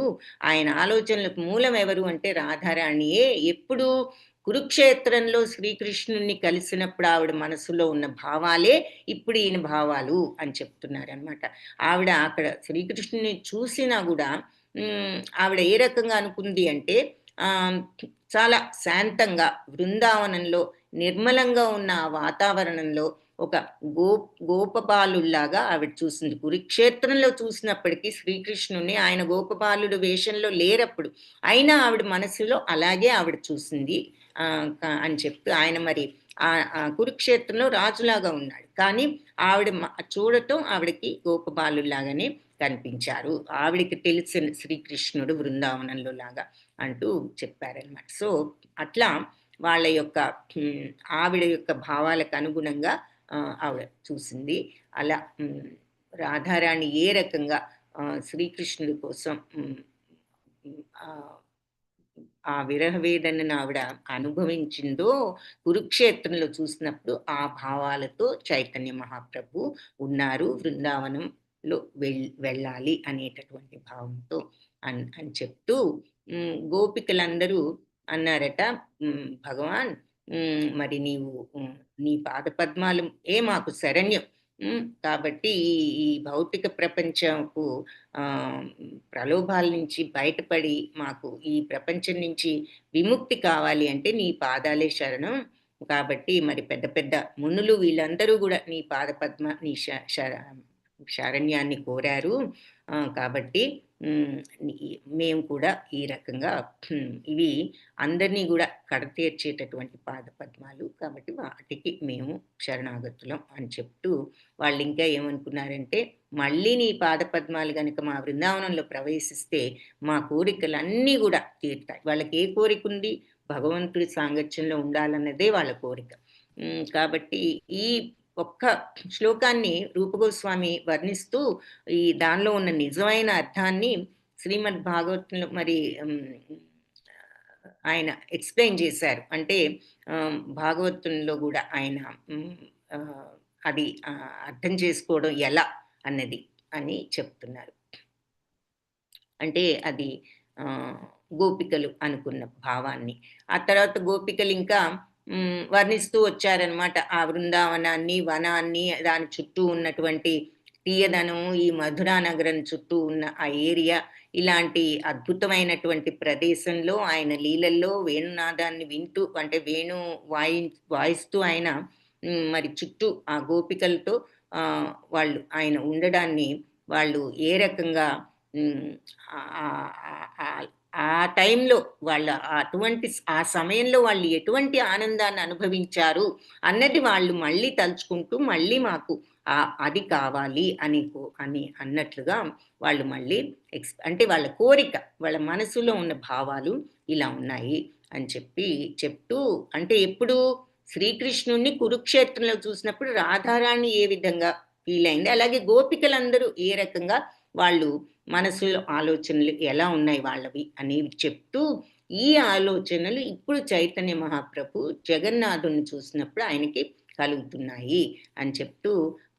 ఆయన ఆలోచనలకు మూలం ఎవరు అంటే రాధారాణియే. ఎప్పుడు కురుక్షేత్రంలో శ్రీకృష్ణుని కలిసినప్పుడు ఆవిడ మనసులో ఉన్న భావాలే ఇప్పుడు ఈయన భావాలు అని చెప్తున్నారు అనమాట. ఆవిడ అక్కడ శ్రీకృష్ణుని చూసినా కూడా ఆవిడ ఏ రకంగా అనుకుంది అంటే, చాలా శాంతంగా బృందావనంలో నిర్మలంగా ఉన్న ఆ వాతావరణంలో ఒక గోపబాలుల్లాగా ఆవిడ చూసింది. కురుక్షేత్రంలో చూసినప్పటికీ శ్రీకృష్ణుని ఆయన గోపబాలుడు వేషంలో లేరప్పుడు, అయినా ఆవిడ మనసులో అలాగే ఆవిడ చూసింది అని చెప్తూ, ఆయన మరి కురుక్షేత్రంలో రాజులాగా ఉన్నాడు, కానీ ఆవిడ చూడటం ఆవిడకి గోపబాలులాగానే కనిపించారు. ఆవిడికి తెలిసిన శ్రీకృష్ణుడు బృందావనంలో లాగా అంటూ చెప్పారనమాట. సో అట్లా వాళ్ళ యొక్క ఆవిడ యొక్క భావాలకు అనుగుణంగా ఆవిడ చూసింది. అలా రాధారాణి ఏ రకంగా శ్రీకృష్ణుడి కోసం ఆ విరహ వేదనను ఆవిడ అనుభవించిందో, కురుక్షేత్రంలో చూసినప్పుడు ఆ భావాలతో చైతన్య మహాప్రభు ఉన్నారు, బృందావనంలో వెళ్ళాలి అనేటటువంటి భావంతో అని చెప్తూ, గోపికలందరూ అన్నారట, భగవాన్ మరి నీ పాదపద్మాలు మాకు శరణ్యం. కాబట్టి ఈ భౌతిక ప్రపంచపు ప్రలోభాల నుంచి బయటపడి మాకు ఈ ప్రపంచం నుంచి విముక్తి కావాలి అంటే నీ పాదాలే శరణం. కాబట్టి మరి పెద్ద పెద్ద మునులు వీళ్ళందరూ కూడా నీ పాదపద్మ, నీ శరణ్యాన్ని కోరారు. కాబట్టి మేము కూడా ఈ రకంగా ఇవి అందరినీ కూడా కడతీర్చేటటువంటి పాదపద్మాలు, కాబట్టి వాటికి మేము శరణాగతులం అని చెప్తూ, వాళ్ళు ఇంకా ఏమనుకున్నారంటే, మళ్ళీ నీ పాదపద్మాలు కనుక మా బృందావనంలో ప్రవేశిస్తే మా కోరికలన్నీ కూడా తీరుతాయి. వాళ్ళకి ఏ కోరిక ఉంది? భగవంతుడి సాంగత్యంలో ఉండాలన్నదే వాళ్ళ కోరిక. కాబట్టి ఈ ఒక్క శ్లోకాన్ని రూపగోస్వామి వర్ణిస్తూ దానిలో ఉన్న నిజమైన అర్థాన్ని శ్రీమద్ భాగవతంలో మరి ఆయన ఎక్స్ప్లెయిన్ చేశారు. అంటే భాగవతంలో కూడా ఆయన అది అర్థం చేసుకోవడం ఎలా అన్నది అని చెప్తున్నారు. అంటే అది గోపికలు అనుకున్న భావాన్ని. ఆ తర్వాత గోపికలు ఇంకా వర్ణిస్తూ వచ్చారనమాట. ఆ బృందావనాన్ని, వనాన్ని, దాని చుట్టూ ఉన్నటువంటి తీయదనం, ఈ మధురా నగరం చుట్టూ ఉన్న ఆ ఏరియా, ఇలాంటి అద్భుతమైనటువంటి ప్రదేశంలో ఆయన లీలల్లో వేణునాదాన్ని వింటూ, అంటే వేణు వాయిస్తూ ఆయన మరి చుట్టూ ఆ గోపికలతో వాళ్ళు ఆయన ఉండడాన్ని వాళ్ళు ఏ రకంగా ఆ టైంలో వాళ్ళ అటువంటి ఆ సమయంలో వాళ్ళు ఎటువంటి ఆనందాన్ని అనుభవించారు అన్నది వాళ్ళు మళ్ళీ తలుచుకుంటూ మళ్ళీ మాకు అది కావాలి అని అన్నట్లుగా వాళ్ళు మళ్ళీ అంటే వాళ్ళ కోరిక, వాళ్ళ మనసులో ఉన్న భావాలు ఇలా ఉన్నాయి అని చెప్తూ, అంటే ఎప్పుడు శ్రీకృష్ణుణ్ణి కురుక్షేత్రంలో చూసినప్పుడు రాధారాణి ఏ విధంగా ఫీల్ అయింది, అలాగే గోపికలందరూ ఏ రకంగా వాళ్ళు మనసులో ఆలోచనలు ఎలా ఉన్నాయి వాళ్ళవి అనేవి చెప్తూ, ఈ ఆలోచనలు ఇప్పుడు చైతన్య మహాప్రభు జగన్నాథుని చూసినప్పుడు ఆయనకి కలుగుతున్నాయి అని చెప్తూ,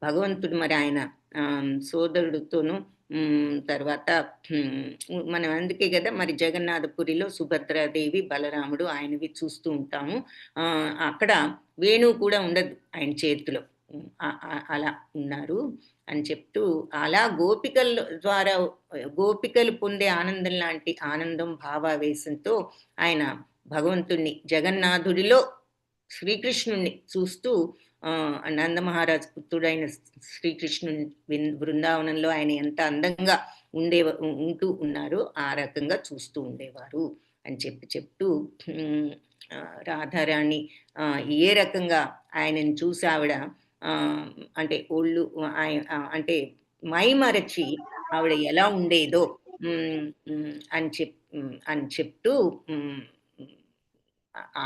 భగవంతుడు మరి ఆయన సోదరుడితోనూ తర్వాత మనం అందుకే కదా మరి జగన్నాథపురిలో సుభద్రాదేవి, బలరాముడు ఆయనవి చూస్తూ ఉంటాము. అక్కడ వేణువు కూడా ఉండదు ఆయన చేతిలో, అలా ఉన్నారు అని చెప్తూ, అలా గోపికల ద్వారా గోపికలు పొందే ఆనందం లాంటి ఆనందం భావావేశంతో ఆయన భగవంతుణ్ణి జగన్నాథుడిలో శ్రీకృష్ణుణ్ణి చూస్తూ, నందమహారాజ్ పుత్రుడైన శ్రీకృష్ణుని బృందావనంలో ఆయన ఎంత అందంగా ఉంటూ ఉన్నారో ఆ రకంగా చూస్తూ ఉండేవారు అని చెప్తూ, రాధారాణి ఏ రకంగా ఆయనను చూసి ఆవిడ అంటే ఒళ్ళు అంటే మైమరచి ఆవిడ ఎలా ఉండేదో అని చెప్తూ,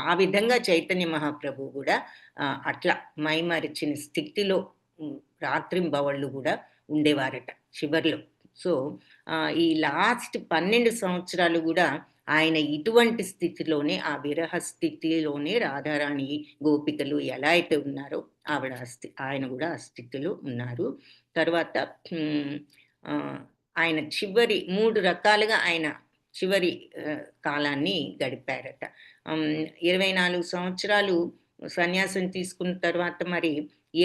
ఆ విధంగా చైతన్య మహాప్రభు కూడా అట్లా మైమరిచిన స్థితిలో రాత్రింబవళ్ళు కూడా ఉండేవారట చివర్లో. సో ఈ లాస్ట్ 12 సంవత్సరాలు కూడా ఆయన ఇటువంటి స్థితిలోనే, ఆ విరహ స్థితిలోనే రాధారాణి గోపికలు ఎలా అయితే ఉన్నారో ఆయన కూడా ఆ స్థితిలో ఉన్నారు. తర్వాత ఆయన చివరి 3 రకాలుగా ఆయన చివరి కాలాన్ని గడిపారట. 24 సంవత్సరాలు సన్యాసం తీసుకున్న తర్వాత మరి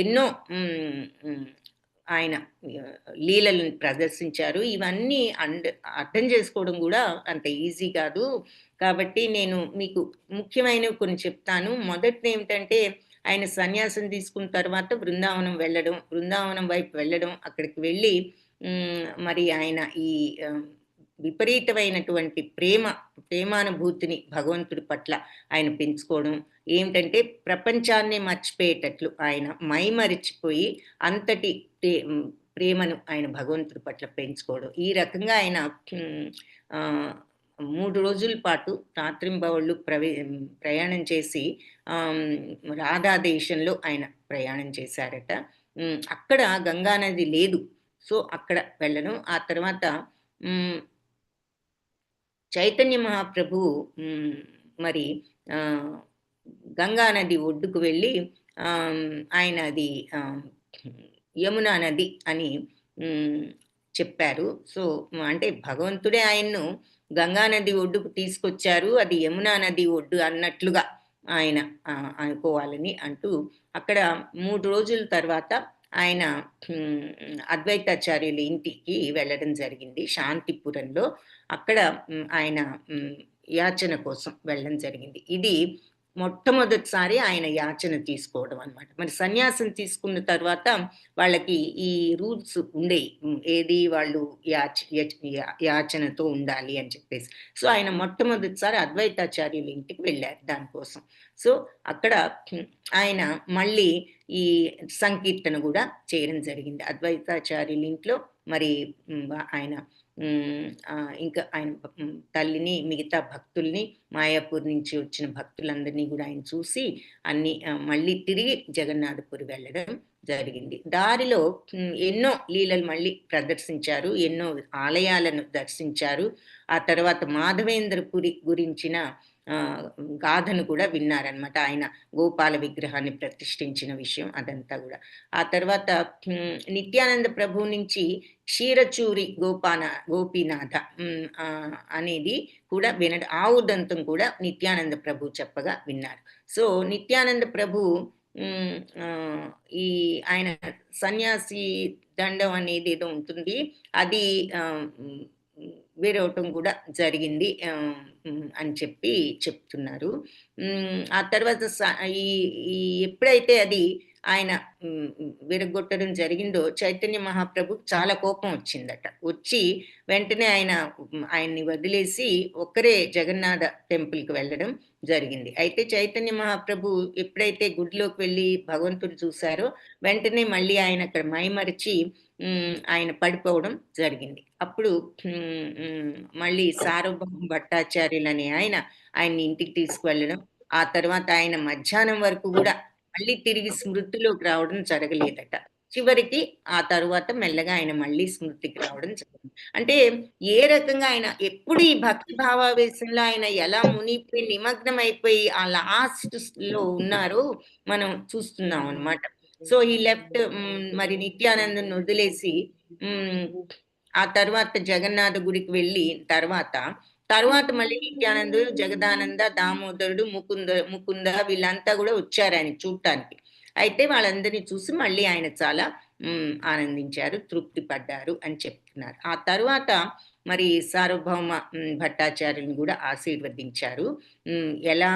ఎన్నో ఆయన లీలలను ప్రదర్శించారు. ఇవన్నీ అర్థం చేసుకోవడం కూడా అంత ఈజీ కాదు. కాబట్టి నేను మీకు ముఖ్యమైనవి కొన్ని చెప్తాను. మొదటిది ఏమిటంటే, ఆయన సన్యాసం తీసుకున్న తర్వాత బృందావనం వైపు వెళ్ళడం, అక్కడికి వెళ్ళి మరి ఆయన ఈ విపరీతమైనటువంటి ప్రేమానుభూతిని భగవంతుడి పట్ల ఆయన పెంచుకోవడం, ఏమిటంటే ప్రపంచాన్నే మర్చిపోయేటట్లు ఆయన మైమరిచిపోయి అంతటి ప్రేమను ఆయన భగవంతుడి పట్ల పెంచుకోవడం. ఈ రకంగా ఆయన 3 రోజుల పాటు రాత్రింబవళ్ళు ప్రయాణం చేసి రాధా దేశంలో ఆయన ప్రయాణం చేశారట. అక్కడ గంగానది లేదు, సో అక్కడ వెళ్ళడం. ఆ తర్వాత చైతన్య మహాప్రభు మరి గంగానది ఒడ్డుకు వెళ్ళి ఆయన అది యమునా నది అని చెప్పారు. సో అంటే భగవంతుడే ఆయన్ను గంగానది ఒడ్డుకు తీసుకొచ్చారు, అది యమునా నది ఒడ్డు అన్నట్లుగా ఆయన అనుకోవాలని అంటూ, అక్కడ 3 రోజుల తర్వాత ఆయన అద్వైతాచార్యుల ఇంటికి వెళ్ళడం జరిగింది శాంతిపురంలో. అక్కడ ఆయన యాచన కోసం వెళ్ళడం జరిగింది. ఇది మొట్టమొదటిసారి ఆయన యాచన తీసుకోవడం అన్నమాట. మరి సన్యాసం తీసుకున్న తర్వాత వాళ్ళకి ఈ రూల్స్ ఉండేవి, ఏది వాళ్ళు యాచనతో ఉండాలి అని చెప్పేసి. సో ఆయన మొట్టమొదటిసారి అద్వైతాచార్యుల ఇంటికి వెళ్ళారు దానికోసం. సో అక్కడ ఆయన మళ్ళీ ఈ సంకీర్తన కూడా చేయడం జరిగింది అద్వైతాచార్యుల ఇంట్లో. మరి ఆయన ఇంకా ఆయన తల్లిని, మిగతా భక్తుల్ని, మాయాపూర్ నుంచి వచ్చిన భక్తులందరినీ కూడా ఆయన చూసి అన్ని మళ్ళీ తిరిగి జగన్నాథపురి వెళ్ళడం జరిగింది. దారిలో ఎన్నో లీలలు మళ్ళీ ప్రదర్శించారు, ఎన్నో ఆలయాలను దర్శించారు. ఆ తర్వాత మాధవేంద్రపురి గురించిన గాథను కూడా విన్నారనమాట, ఆయన గోపాల విగ్రహాన్ని ప్రతిష్ఠించిన విషయం అదంతా కూడా. ఆ తర్వాత నిత్యానంద ప్రభు నుంచి క్షీరచూరి గోపీనాథ అనేది కూడా ఆ ఉదంతం కూడా నిత్యానంద ప్రభు చెప్పగా విన్నారు. సో నిత్యానంద ప్రభు ఈ ఆయన సన్యాసి దండం అనేది ఏదో ఉంటుంది, అది వేరవటం కూడా జరిగింది అని చెప్తున్నారు. ఆ తర్వాత ఎప్పుడైతే అది ఆయన విరగొట్టడం జరిగిందో చైతన్య మహాప్రభు చాలా కోపం వచ్చిందట. వచ్చి వెంటనే ఆయన్ని వదిలేసి ఒక్కరే జగన్నాథ టెంపుల్కి వెళ్ళడం జరిగింది. అయితే చైతన్య మహాప్రభు ఎప్పుడైతే గుడిలోకి వెళ్ళి భగవంతుడు చూశారో వెంటనే మళ్ళీ ఆయన అక్కడ మైమరిచి ఆయన పడిపోవడం జరిగింది. అప్పుడు మళ్ళీ సార్వభౌమ భట్టాచార్యులని ఆయన్ని ఇంటికి తీసుకువెళ్ళడం, ఆ తర్వాత ఆయన మధ్యాహ్నం వరకు కూడా మళ్ళీ తిరిగి స్మృతిలోకి రావడం జరగలేదట. చివరికి ఆ తరువాత మెల్లగా ఆయన మళ్ళీ స్మృతికి రావడం జరిగింది. అంటే ఏ రకంగా ఆయన ఎప్పుడు ఈ భక్తి భావావేశంలో ఆయన ఎలా మునిగిపోయి నిమగ్నం అయిపోయి ఆ లాస్ట్ లో ఉన్నారో మనం చూస్తున్నాం అన్నమాట. సో ఈ లెఫ్ట్ మరి నిత్యానందను వదిలేసి ఆ తర్వాత జగన్నాథ గుడికి వెళ్ళి తర్వాత మళ్ళీ నిత్యానందుడు, జగదానంద, దామోదరుడు, ముకుంద వీళ్ళంతా కూడా వచ్చారు ఆయన చూడటానికి. అయితే వాళ్ళందరినీ చూసి మళ్ళీ ఆయన చాలా ఆనందించారు, తృప్తి పడ్డారు అని చెప్తున్నారు. ఆ తర్వాత మరి సార్వభౌమ భట్టాచార్యుని కూడా ఆశీర్వదించారు. ఎలా?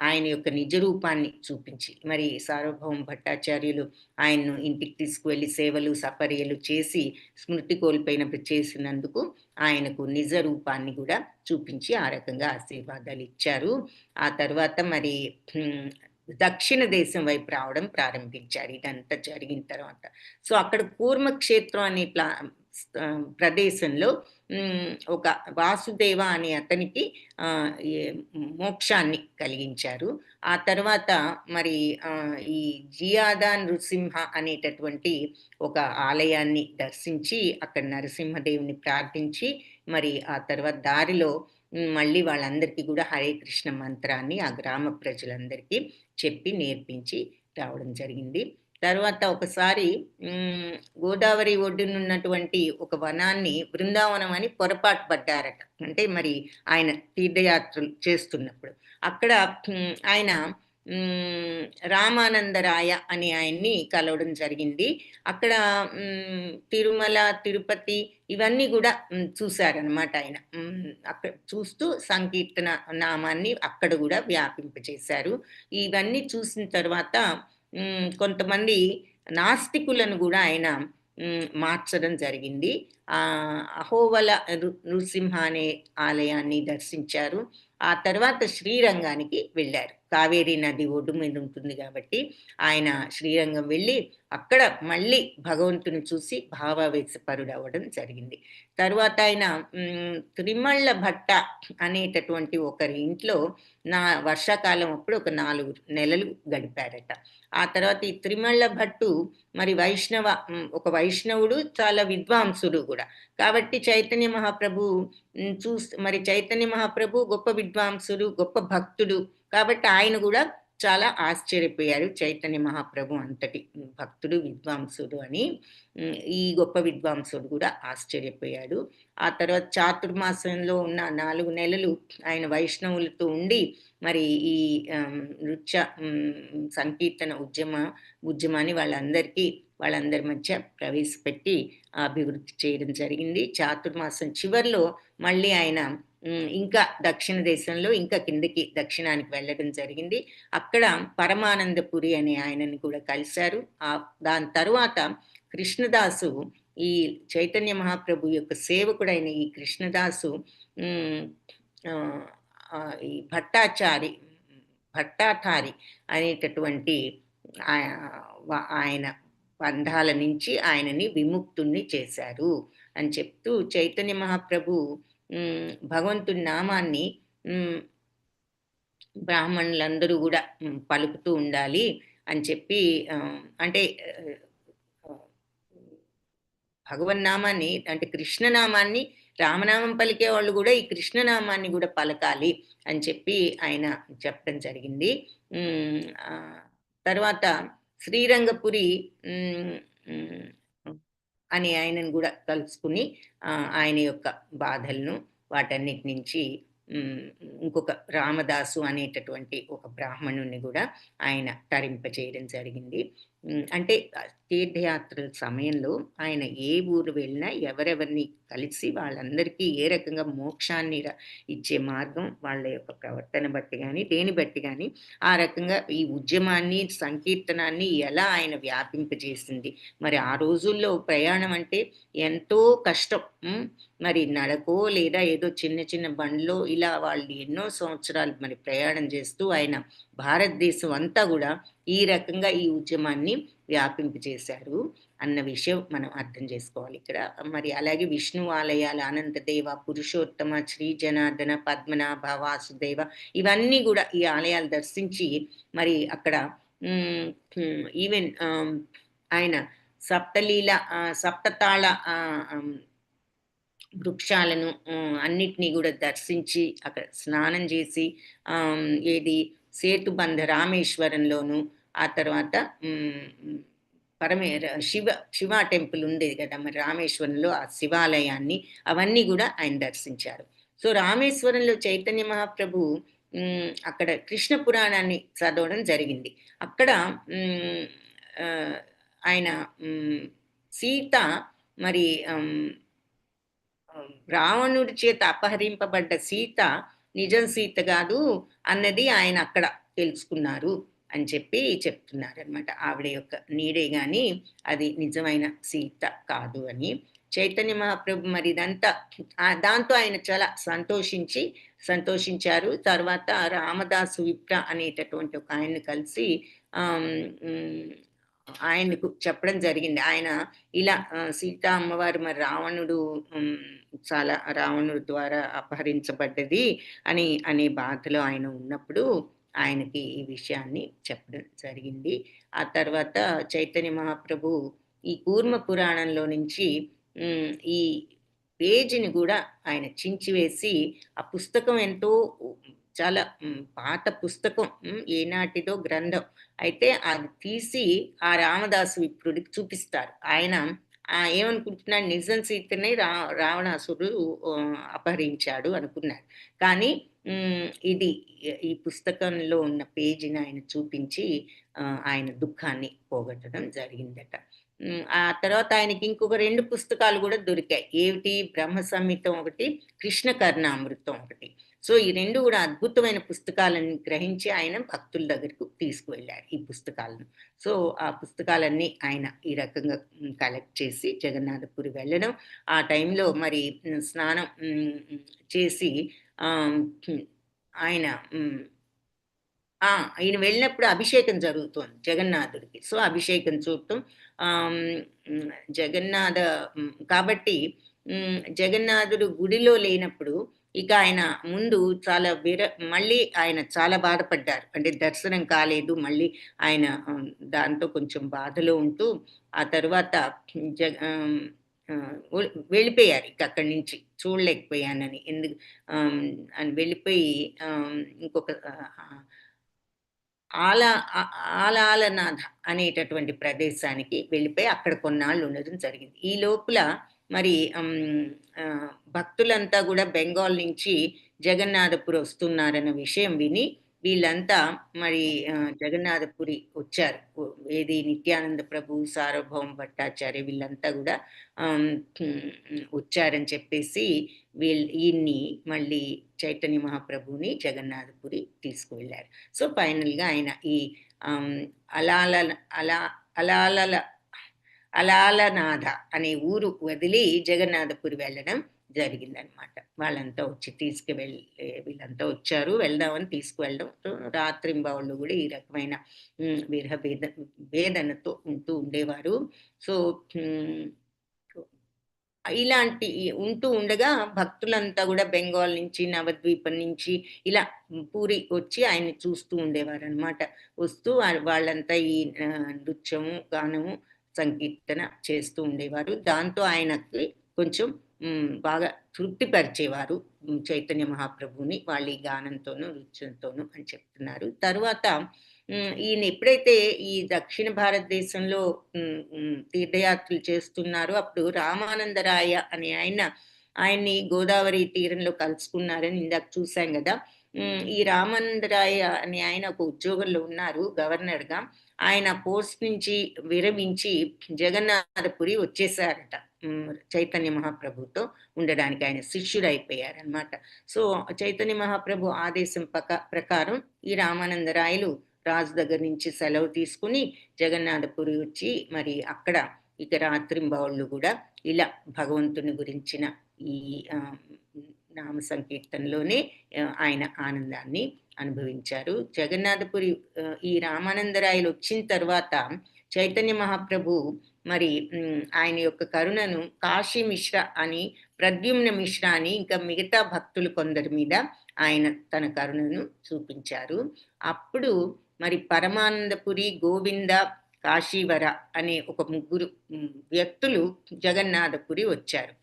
ఆయన యొక్క నిజ రూపాన్ని చూపించి. మరి సార్వభౌమ భట్టాచార్యులు ఆయన్ను ఇంటికి తీసుకువెళ్ళి సేవలు సపర్యలు చేసి స్మృతి కోల్పోయినప్పుడు చేసినందుకు ఆయనకు నిజ రూపాన్ని కూడా చూపించి ఆ రకంగా ఆశీర్వాదాలు ఇచ్చారు. ఆ తర్వాత మరి దక్షిణ దేశం వైపు రావడం ప్రారంభించారు ఇదంతా జరిగిన తర్వాత. సో అక్కడ కూర్మక్షేత్రం అనే ప్రదేశంలో ఒక వాసుదేవ అనే అతనికి మోక్షాన్ని కలిగించారు. ఆ తర్వాత మరి ఈ జియాదా నృసింహ అనేటటువంటి ఒక ఆలయాన్ని దర్శించి అక్కడ నరసింహదేవుని ప్రార్థించి మరి ఆ తర్వాత దారిలో మళ్ళీ వాళ్ళందరికీ కూడా హరే కృష్ణ మంత్రాన్ని ఆ గ్రామ ప్రజలందరికీ చెప్పి నేర్పించి రావడం జరిగింది. తర్వాత ఒకసారి గోదావరి ఒడ్డునున్నటువంటి ఒక వనాన్ని బృందావనం అని పొరపాటు పడ్డారట. అంటే మరి ఆయన తీర్థయాత్రలు చేస్తున్నప్పుడు అక్కడ ఆయన రామానందరాయ అని ఆయన్ని కలవడం జరిగింది. అక్కడ తిరుమల, తిరుపతి ఇవన్నీ కూడా చూశారనమాట ఆయన. అక్కడ చూస్తూ సంకీర్తన నామాన్ని అక్కడ కూడా వ్యాపింపచేశారు. ఇవన్నీ చూసిన తర్వాత కొంతమంది నాస్తికులను కూడా ఆయన మార్చడం జరిగింది. అహోవల నృసింహ అనే ఆలయాన్ని దర్శించారు. ఆ తర్వాత శ్రీరంగానికి వెళ్ళారు. కావేరీ నది ఒడ్డు మీద ఉంటుంది కాబట్టి ఆయన శ్రీరంగం వెళ్ళి అక్కడ మళ్ళీ భగవంతుని చూసి భావావేశపరుడు అవ్వడం జరిగింది. తర్వాత ఆయన త్రిమళ్ళ భట్ట అనేటటువంటి ఒకరి ఇంట్లో వర్షాకాలం అప్పుడు ఒక 4 నెలలు గడిపారట. ఆ తర్వాత ఈ త్రిమళ్ళ భట్టు మరి ఒక వైష్ణవుడు, చాలా విద్వాంసుడు కూడా. కాబట్టి చైతన్య మహాప్రభు మరి చైతన్య మహాప్రభు గొప్ప విద్వాంసుడు, గొప్ప భక్తుడు కాబట్టి ఆయన కూడా చాలా ఆశ్చర్యపోయారు. చైతన్య మహాప్రభు అంతటి భక్తుడు, విద్వాంసుడు అని ఈ గొప్ప విద్వాంసుడు కూడా ఆశ్చర్యపోయాడు. ఆ తర్వాత చాతుర్మాసంలో ఉన్న 4 నెలలు ఆయన వైష్ణవులతో ఉండి మరి ఈ నృత్య సంకీర్తన ఉద్యమాన్ని వాళ్ళందరి మధ్య ప్రవేశపెట్టి అభివృద్ధి చేయడం జరిగింది. చాతుర్మాసం చివరిలో మళ్ళీ ఆయన ఇంకా దక్షిణ దేశంలో ఇంకా కిందకి దక్షిణానికి వెళ్ళడం జరిగింది. అక్కడ పరమానందపురి అనే ఆయనని కూడా కలిశారు. దాని తరువాత కృష్ణదాసు, ఈ చైతన్య మహాప్రభు యొక్క సేవకుడైన ఈ కృష్ణదాసు ఈ భట్టాచారి అనేటటువంటి ఆయన బంధాల నుంచి ఆయనని విముక్తుణ్ణి చేశారు అని చెప్తూ చైతన్య మహాప్రభు భగవంతుని నామాన్ని బ్రాహ్మణులందరూ కూడా పలుకుతూ ఉండాలి అని చెప్పి, అంటే భగవన్నామాన్ని అంటే కృష్ణనామాన్ని, రామనామం పలికే వాళ్ళు కూడా ఈ కృష్ణనామాన్ని కూడా పలకాలి అని చెప్పి ఆయన చెప్పడం జరిగింది. తర్వాత శ్రీరంగపురి అని ఆయనను కూడా కలుసుకుని ఆయన యొక్క బాధలను వాటన్నిటి నుంచి ఇంకొక రామదాసు అనేటటువంటి ఒక బ్రాహ్మణుని కూడా ఆయన తరింపచేయడం జరిగింది. అంటే తీర్థయాత్రల సమయంలో ఆయన ఏ ఊరు వెళ్ళినా ఎవరెవరిని కలిసి వాళ్ళందరికీ ఏ రకంగా మోక్షాన్ని ఇచ్చే మార్గం వాళ్ళ యొక్క ప్రవర్తన బట్టి గాని, దేని బట్టి గాని ఆ రకంగా ఈ ఉద్యమాన్ని, సంకీర్తనాన్ని ఎలా ఆయన వ్యాపింపజేసింది. మరి ఆ రోజుల్లో ప్రయాణం అంటే ఎంతో కష్టం. మరి నడకో లేదా ఏదో చిన్న చిన్న బండ్లో ఇలా వాళ్ళు ఎన్నో సంవత్సరాలు మరి ప్రయాణం చేస్తూ ఆయన భారతదేశం అంతా గూడా ఈ రకంగా ఈ ఉద్యమాన్ని వ్యాపింపజేశారు అన్న విషయం మనం అర్థం చేసుకోవాలి ఇక్కడ. మరి అలాగే విష్ణు ఆలయాలు అనంతదేవ, పురుషోత్తమ, శ్రీ జనార్దన, పద్మనాభ, వాసుదేవ ఇవన్నీ కూడా ఈ ఆలయాలు దర్శించి మరి అక్కడ ఈవెన్ ఆయన సప్తలీల సప్తతాళ వృక్షాలను అన్నిటినీ కూడా దర్శించి అక్కడ స్నానం చేసి ఏది సేతుబంధ రామేశ్వరంలోను, ఆ తర్వాత శివ టెంపుల్ ఉండేది కదా మరి రామేశ్వరంలో, ఆ శివాలయాన్ని అవన్నీ కూడా ఆయన దర్శించారు. సో రామేశ్వరంలో చైతన్య మహాప్రభు అక్కడ కృష్ణ పురాణాన్ని చదవడం జరిగింది. అక్కడ ఆయన సీత మరి రావణుడి చేత అపహరింపబడ్డ సీత నిజం సీత కాదు అన్నది ఆయన అక్కడ తెలుసుకున్నారు అని చెప్పి చెప్తున్నారు అనమాట. ఆవిడ యొక్క నీడే గాని అది నిజమైన సీత కాదు అని. చైతన్య మహాప్రభు మరి ఇదంతా దాంతో ఆయన చాలా సంతోషించారు. తర్వాత రామదాసు విప్ర అనేటటువంటి ఒక ఆయన్ని కలిసి ఆయనకు చెప్పడం జరిగింది. ఆయన ఇలా సీతా అమ్మవారు మరి రావణుడు ద్వారా అపహరించబడ్డది అనే బాధలో ఆయన ఉన్నప్పుడు ఆయనకి ఈ విషయాన్ని చెప్పడం జరిగింది. ఆ తర్వాత చైతన్య మహాప్రభు ఈ కూర్మ పురాణంలో నుంచి ఈ పేజీని కూడా ఆయన చించివేసి, ఆ పుస్తకం ఎంతో చాలా పాత పుస్తకం, ఏనాటిదో గ్రంథం అయితే అది తీసి ఆ రామదాసు విప్రుడికి చూపిస్తారు. ఆయన ఏమనుకుంటున్నాడు, నిజం సీతనే రావణాసురుడు అపహరించాడు అనుకున్నాడు. కానీ ఈ పుస్తకంలో ఉన్న పేజీని ఆయన చూపించి ఆయన దుఃఖాన్ని పోగొట్టడం జరిగిందట. ఆ తర్వాత ఆయనకి ఇంకొక 2 పుస్తకాలు కూడా దొరికాయి. ఏమిటి, బ్రహ్మ సంహితం ఒకటి, కృష్ణ కర్ణామృతం ఒకటి. సో ఈ 2 కూడా అద్భుతమైన పుస్తకాలను గ్రహించి ఆయన భక్తుల దగ్గరకు తీసుకువెళ్ళారు ఈ పుస్తకాలను. సో ఆ పుస్తకాలన్నీ ఆయన ఈ రకంగా కలెక్ట్ చేసి జగన్నాథపురి వెళ్ళడం, ఆ టైంలో మరి స్నానం చేసి ఆయన ఈయన వెళ్ళినప్పుడు అభిషేకం జరుగుతోంది జగన్నాథుడికి. సో అభిషేకం చూడటం కాబట్టి జగన్నాథుడు గుడిలో లేనప్పుడు ఇక ఆయన ముందు మళ్ళీ ఆయన చాలా బాధపడ్డారు. అంటే దర్శనం కాలేదు, మళ్ళీ ఆయన దాంతో కొంచెం బాధలో ఉంటూ ఆ తర్వాత వెళ్ళిపోయారు. ఇక అక్కడి నుంచి చూడలేకపోయానని అని వెళ్ళిపోయి ఇంకొక ఆలాలనాథ అనేటటువంటి ప్రదేశానికి వెళ్ళిపోయి అక్కడ కొన్నాళ్ళు ఉండడం జరిగింది. ఈ లోపల మరి భక్తులంతా కూడా బెంగాల్ నుంచి జగన్నాథపురి వస్తున్నారన్న విషయం విని వీళ్ళంతా మరి జగన్నాథపురి వచ్చారు. ఏది నిత్యానంద ప్రభు, సార్వభౌమ భట్టాచార్య వీళ్ళంతా కూడా వచ్చారని చెప్పేసి ఈయన్ని మళ్ళీ చైతన్య మహాప్రభుని జగన్నాథపురి తీసుకువెళ్ళారు. సో ఫైనల్గా ఆయన ఈ అలాలనాథ అనే ఊరు వదిలి జగన్నాథపురి వెళ్ళడం జరిగిందనమాట. వాళ్ళంతా వచ్చి వీళ్ళంతా వచ్చారు, వెళ్దామని తీసుకువెళ్ళడం. రాత్రింబవళ్ళు కూడా ఈ రకమైన విరహ వేదనతో ఉంటూ ఉండేవారు. సో ఇలాంటి ఉంటూ ఉండగా భక్తులంతా కూడా బెంగాల్ నుంచి, నవద్వీపం నుంచి ఇలా పూరి వచ్చి ఆయన్ని చూస్తూ ఉండేవారు అనమాట. వస్తూ వాళ్ళంతా ఈ నృత్యము, గానము, సంకీర్తన చేస్తూ ఉండేవారు. దాంతో ఆయనకి కొంచెం బాగా తృప్తిపరిచేవారు చైతన్య మహాప్రభుని వాళ్ళ ఈ గానంతోనూ నృత్యంతోనూ అని చెప్తున్నారు. తర్వాత ఈయన ఎప్పుడైతే ఈ దక్షిణ భారతదేశంలో తీర్థయాత్రలు చేస్తున్నారో అప్పుడు రామానందరాయ అనే ఆయన్ని గోదావరి తీరంలో కలుసుకున్నారని ఇందాక చూసాం కదా. ఈ రామానందరాయ అనే ఆయన ఒక ఉద్యోగంలో ఉన్నారు గవర్నర్గా. ఆయన పోస్ట్ నుంచి విరమించి జగన్నాథపురి వచ్చేసారట. చైతన్య మహాప్రభుతో ఉండడానికి ఆయన శిష్యుడైపోయారనమాట. సో చైతన్య మహాప్రభు ఆదేశం ప్రకారం ఈ రామానందరాయలు రాజు దగ్గర నుంచి సెలవు తీసుకుని జగన్నాథపురి వచ్చి మరి అక్కడ ఇక రాత్రింబవళ్ళు కూడా ఇలా భగవంతుని గురించిన ఈ నామ సంకీర్తనలోనే ఆయన ఆనందాన్ని అనుభవించారు. జగన్నాథపురి ఈ రామానందరాయలు వచ్చిన తర్వాత చైతన్య మహాప్రభు మరి ఆయన యొక్క కరుణను కాశీ మిశ్ర అని, ప్రద్యుమ్న మిశ్ర అని, ఇంకా మిగతా భక్తులు కొందరి మీద ఆయన తన కరుణను చూపించారు. అప్పుడు మరి పరమానందపురి, గోవింద, కాశీవర అనే ఒక 3 వ్యక్తులు జగన్నాథపురి వచ్చారు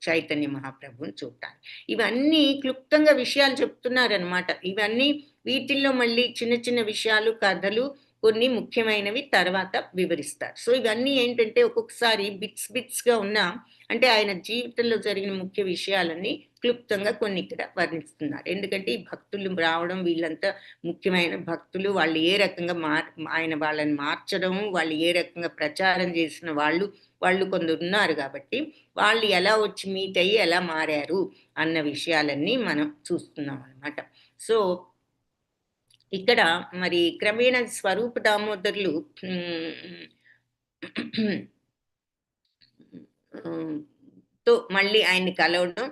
చైతన్య మహాప్రభుని చూడటానికి. ఇవన్నీ క్లుప్తంగా విషయాలు చెప్తున్నారనమాట. ఇవన్నీ వీటిల్లో మళ్ళీ చిన్న చిన్న విషయాలు, కథలు, కొన్ని ముఖ్యమైనవి తర్వాత వివరిస్తారు. సో ఇవన్నీ ఏంటంటే ఒక్కొక్కసారి బిట్స్గా ఉన్నా అంటే ఆయన జీవితంలో జరిగిన ముఖ్య విషయాలన్నీ క్లుప్తంగా కొన్ని ఇక్కడ వర్ణిస్తున్నారు. ఎందుకంటే ఈ భక్తులు రావడం, వీళ్ళంతా ముఖ్యమైన భక్తులు, వాళ్ళు ఏ రకంగా ఆయన వాళ్ళని మార్చడం, వాళ్ళు ఏ రకంగా ప్రచారం చేసిన వాళ్ళు కొందరు ఉన్నారు కాబట్టి వాళ్ళు ఎలా వచ్చి మీట్ అయ్యి ఎలా మారారు అన్న విషయాలన్నీ మనం చూస్తున్నాం అన్నమాట. సో ఇక్కడ మరి క్రమేణ స్వరూప దామోదరులు తో మళ్ళీ ఆయన్ని కలవడం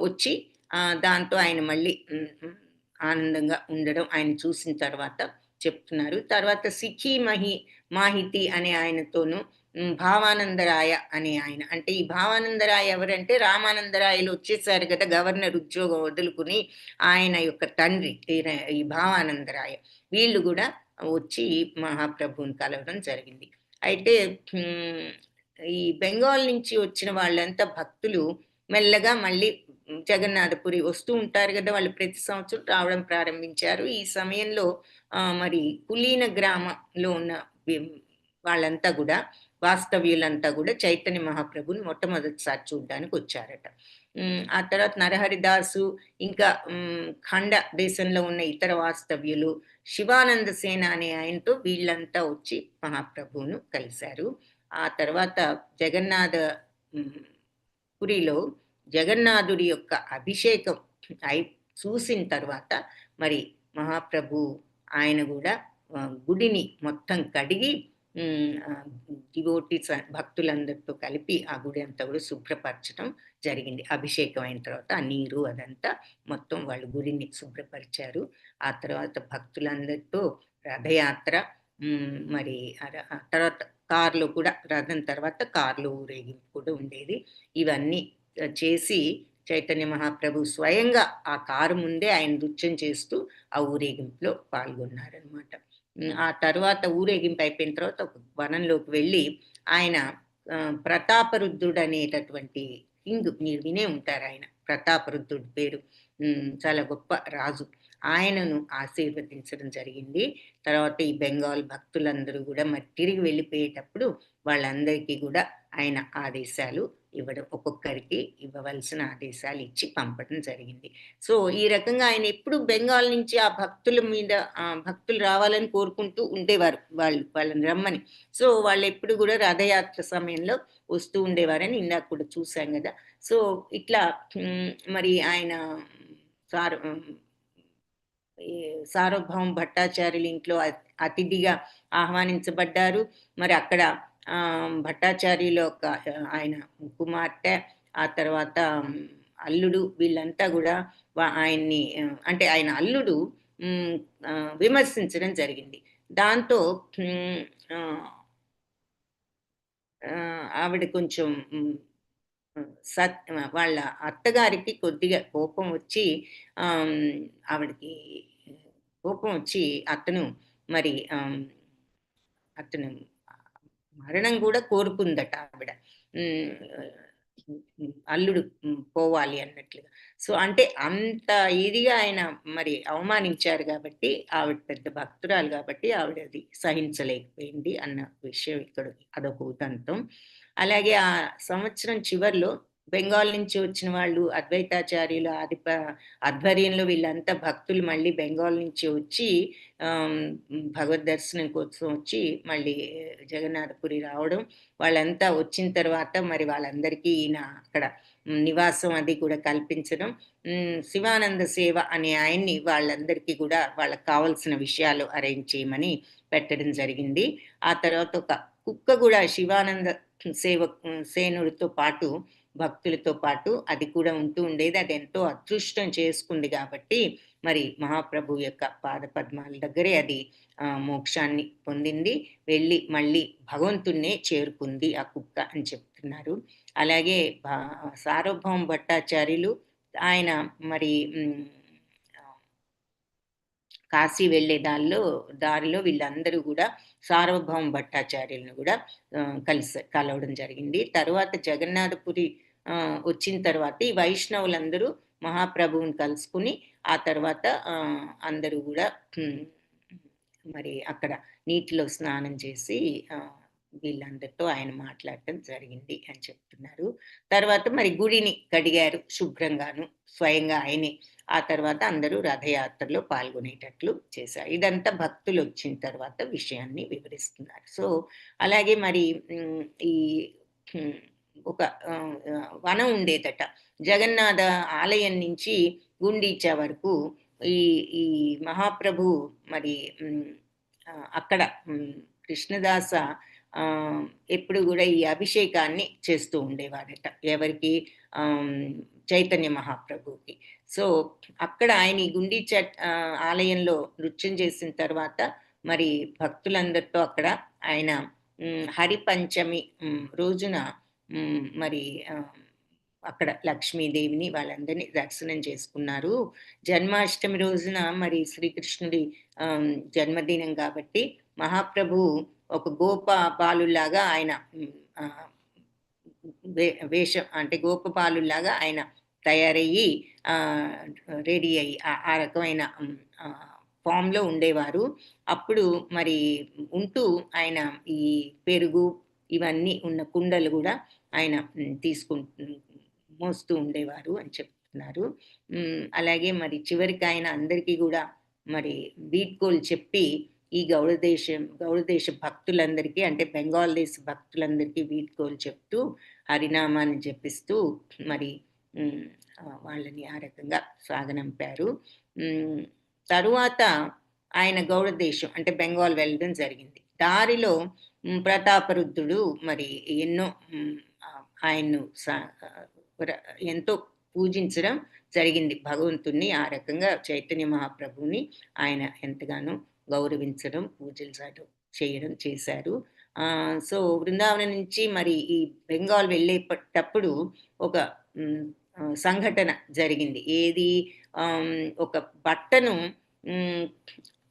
వచ్చి దాంతో ఆయన మళ్ళీ ఆనందంగా ఉండడం ఆయన చూసిన తర్వాత చెప్తున్నారు. తర్వాత సిఖి మాహితి అనే ఆయనతోనూ భావానందరాయ అనే ఆయన, అంటే ఈ భావానందరాయ ఎవరంటే రామానందరాయలు వచ్చేసారు కదా గవర్నర్ ఉద్యోగం వదులుకుని, ఆయన యొక్క తండ్రి ఈ భావానందరాయ, వీళ్ళు కూడా వచ్చి మహాప్రభుని కలవడం జరిగింది. అయితే ఈ బెంగాల్ నుంచి వచ్చిన వాళ్ళంతా భక్తులు మెల్లగా మళ్ళీ జగన్నాథపురి వస్తూ ఉంటారు కదా, వాళ్ళు ప్రతి సంవత్సరం రావడం ప్రారంభించారు. ఈ సమయంలో మరి కులీన గ్రామంలో ఉన్న వాళ్ళంతా కూడా, వాస్తవ్యులంతా కూడా చైతన్య మహాప్రభుని మొట్టమొదటిసారి చూడడానికి వచ్చారట. ఆ తర్వాత నరహరిదాసు, ఇంకా ఖండ దేశంలో ఉన్న ఇతర వాస్తవ్యులు, శివానంద సేన అనే ఆయనతో వీళ్ళంతా వచ్చి మహాప్రభువును కలిశారు. ఆ తర్వాత జగన్నాథ పురిలో జగన్నాథుడి యొక్క అభిషేకం చూసిన తర్వాత మరి మహాప్రభు ఆయన కూడా గుడిని మొత్తం కడిగి డివోటీస్ భక్తులందరితో కలిపి ఆ గుడి అంతా కూడా శుభ్రపరచడం జరిగింది. అభిషేకం అయిన తర్వాత ఆ నీరు అదంతా మొత్తం వాళ్ళు గుడిని శుభ్రపరిచారు. ఆ తర్వాత భక్తులందరితో రథయాత్ర, మరి ఆ తర్వాత కార్లో కూడా, రథం తర్వాత కార్లో ఊరేగింపు కూడా ఉండేది. ఇవన్నీ చేసి చైతన్య మహాప్రభు స్వయంగా ఆ కారు ముందే ఆయన నృత్యం చేస్తూ ఆ ఊరేగింపులో పాల్గొన్నారనమాట. ఆ తర్వాత ఊరేగింపు అయిపోయిన తర్వాత ఒక వనంలోకి వెళ్ళి ఆయన ప్రతాపరుద్రుడు అనేటటువంటి కింగ్, మీరు వినే ఉంటారు, ఆయన ప్రతాపరుద్రుడి పేరు, చాలా గొప్ప రాజు, ఆయనను ఆశీర్వదించడం జరిగింది. తర్వాత ఈ బెంగాల్ భక్తులందరూ కూడా మరి తిరిగి వెళ్ళిపోయేటప్పుడు వాళ్ళందరికీ కూడా ఆయన ఆదేశాలు ఇవ్వడం, ఒక్కొక్కరికి ఇవ్వవలసిన ఆదేశాలు ఇచ్చి పంపడం జరిగింది. సో ఈ రకంగా ఆయన ఎప్పుడు బెంగాల్ నుంచి ఆ భక్తుల మీద భక్తులు రావాలని కోరుకుంటూ ఉండేవారు, వాళ్ళని రమ్మని. సో వాళ్ళు ఎప్పుడు కూడా రథయాత్ర సమయంలో వస్తూ ఉండేవారని ఇందాక కూడా చూసాం కదా. సో ఇట్లా మరి ఆయన సార్వభౌమ భట్టాచార్యుల ఇంట్లో అతిథిగా ఆహ్వానించబడ్డారు. మరి అక్కడ భట్టాచార్యుల యొక్క ఆయన కుమార్తె, ఆ తర్వాత అల్లుడు, వీళ్ళంతా కూడా ఆయన్ని, అంటే ఆయన అల్లుడు విమర్శించడం జరిగింది. దాంతో ఆవిడ కొంచెం వాళ్ళ అత్తగారికి కొద్దిగా కోపం వచ్చి, ఆవిడకి కోపం వచ్చి అతను మరణం కూడా కోరుకుందట ఆవిడ, అల్లుడు పోవాలి అన్నట్లుగా. సో అంటే అంత ఇదిగా ఆయన మరి అవమానించారు కాబట్టి, ఆవిడ పెద్ద భక్తురాలు కాబట్టి ఆవిడ అది సహించలేకపోయింది అన్న విషయం ఇక్కడ అదొక ఉదంతం. అలాగే ఆ సంవత్సరం చివరిలో బెంగాల్ నుంచి వచ్చిన వాళ్ళు అద్వైతాచార్యుల ఆధ్వర్యంలో వీళ్ళంతా భక్తులు మళ్ళీ బెంగాల్ నుంచి వచ్చి భగవద్ దర్శనం కోసం వచ్చి మళ్ళీ జగన్నాథపురి రావడం, వాళ్ళంతా వచ్చిన తర్వాత మరి వాళ్ళందరికీ ఈయన అక్కడ నివాసం అది కూడా కల్పించడం, శివానంద సేవ అనే ఆయన్ని వాళ్ళందరికీ కూడా వాళ్ళకి కావాల్సిన విషయాలు అరేంజ్ చేయమని పెట్టడం జరిగింది. ఆ తర్వాత ఒక కుక్క కూడా శివానంద సేనుడితో పాటు భక్తులతో పాటు అది కూడా ఉంటూ ఉండేది. అది ఎంతో అదృష్టం చేసుకుంది కాబట్టి మరి మహాప్రభు యొక్క పాద పద్మాల దగ్గరే అది మోక్షాన్ని పొందింది, వెళ్ళి మళ్ళీ భగవంతుణ్ణే చేరుకుంది ఆ కుక్క అని చెప్తున్నారు. అలాగే సార్వభౌమ భట్టాచార్యులు ఆయన మరి కాశీ వెళ్ళే దారిలో వీళ్ళందరూ కూడా సార్వభౌమ భట్టాచార్యులను కూడా కలవడం జరిగింది. తర్వాత జగన్నాథపురి వచ్చిన తర్వాత ఈ వైష్ణవులందరూ మహాప్రభువుని కలుసుకుని ఆ తర్వాత అందరూ కూడా మరి అక్కడ నీటిలో స్నానం చేసి వీళ్ళందరితో ఆయన మాట్లాడటం జరిగింది అని చెప్తున్నారు. తర్వాత మరి గుడిని కడిగారు శుభ్రంగాను స్వయంగా ఆయనే. ఆ తర్వాత అందరూ రథయాత్రలో పాల్గొనేటట్లు చేశారు. ఇదంతా భక్తులు వచ్చిన తర్వాత విషయాన్ని వివరిస్తున్నారు. సో అలాగే మరి ఈ ఒక వనం ఉండేదట జగన్నాథ ఆలయం నుంచి గుండీచా వరకు. ఈ మహాప్రభు మరి అక్కడ కృష్ణదాస ఎప్పుడు కూడా ఈ అభిషేకాన్ని చేస్తూ ఉండేవాడట. ఎవరికి? చైతన్య మహాప్రభుకి. సో అక్కడ ఆయన ఈ గుండీచా ఆలయంలో నృత్యం చేసిన తర్వాత మరి భక్తులందరితో అక్కడ ఆయన హరిపంచమి రోజున మరి అక్కడ లక్ష్మీదేవిని వాళ్ళందరినీ దర్శనం చేసుకున్నారు. జన్మాష్టమి రోజున మరి శ్రీకృష్ణుడి జన్మదినం కాబట్టి మహాప్రభు ఒక గోపబాలులాగా ఆయన వేషం అంటే గోపబాలులాగా ఆయన తయారయ్యి రెడీ అయ్యి ఆ రకమైన ఫామ్లో ఉండేవారు. అప్పుడు మరి ఉంటూ ఆయన ఈ పెరుగు ఇవన్నీ ఉన్న కుండలు కూడా ఆయన మోస్తూ ఉండేవారు అని చెప్తున్నారు. అలాగే మరి చివరికి ఆయన అందరికీ కూడా మరి వీడ్కోలు చెప్పి ఈ గౌడదేశ భక్తులందరికీ అంటే బెంగాల్ దేశ భక్తులందరికీ వీడ్కోలు చెప్తూ హరినామాన్ని జపిస్తూ మరి వాళ్ళని ఆ రకంగా సాగనంపారు. తరువాత ఆయన గౌడదేశం అంటే బెంగాల్ వెళ్ళడం జరిగింది. దారిలో ప్రతాపరుద్రుడు మరి ఎన్నో ఆయన్ను ఎంతో పూజించడం జరిగింది భగవంతుణ్ణి. ఆ రకంగా చైతన్య మహాప్రభుని ఆయన ఎంతగానో గౌరవించడం పూజలు చేయడం చేశారు. సో బృందావనం నుంచి మరి ఈ బెంగాల్ వెళ్ళేటప్పుడు ఒక సంఘటన జరిగింది. ఏది? ఒక బట్టను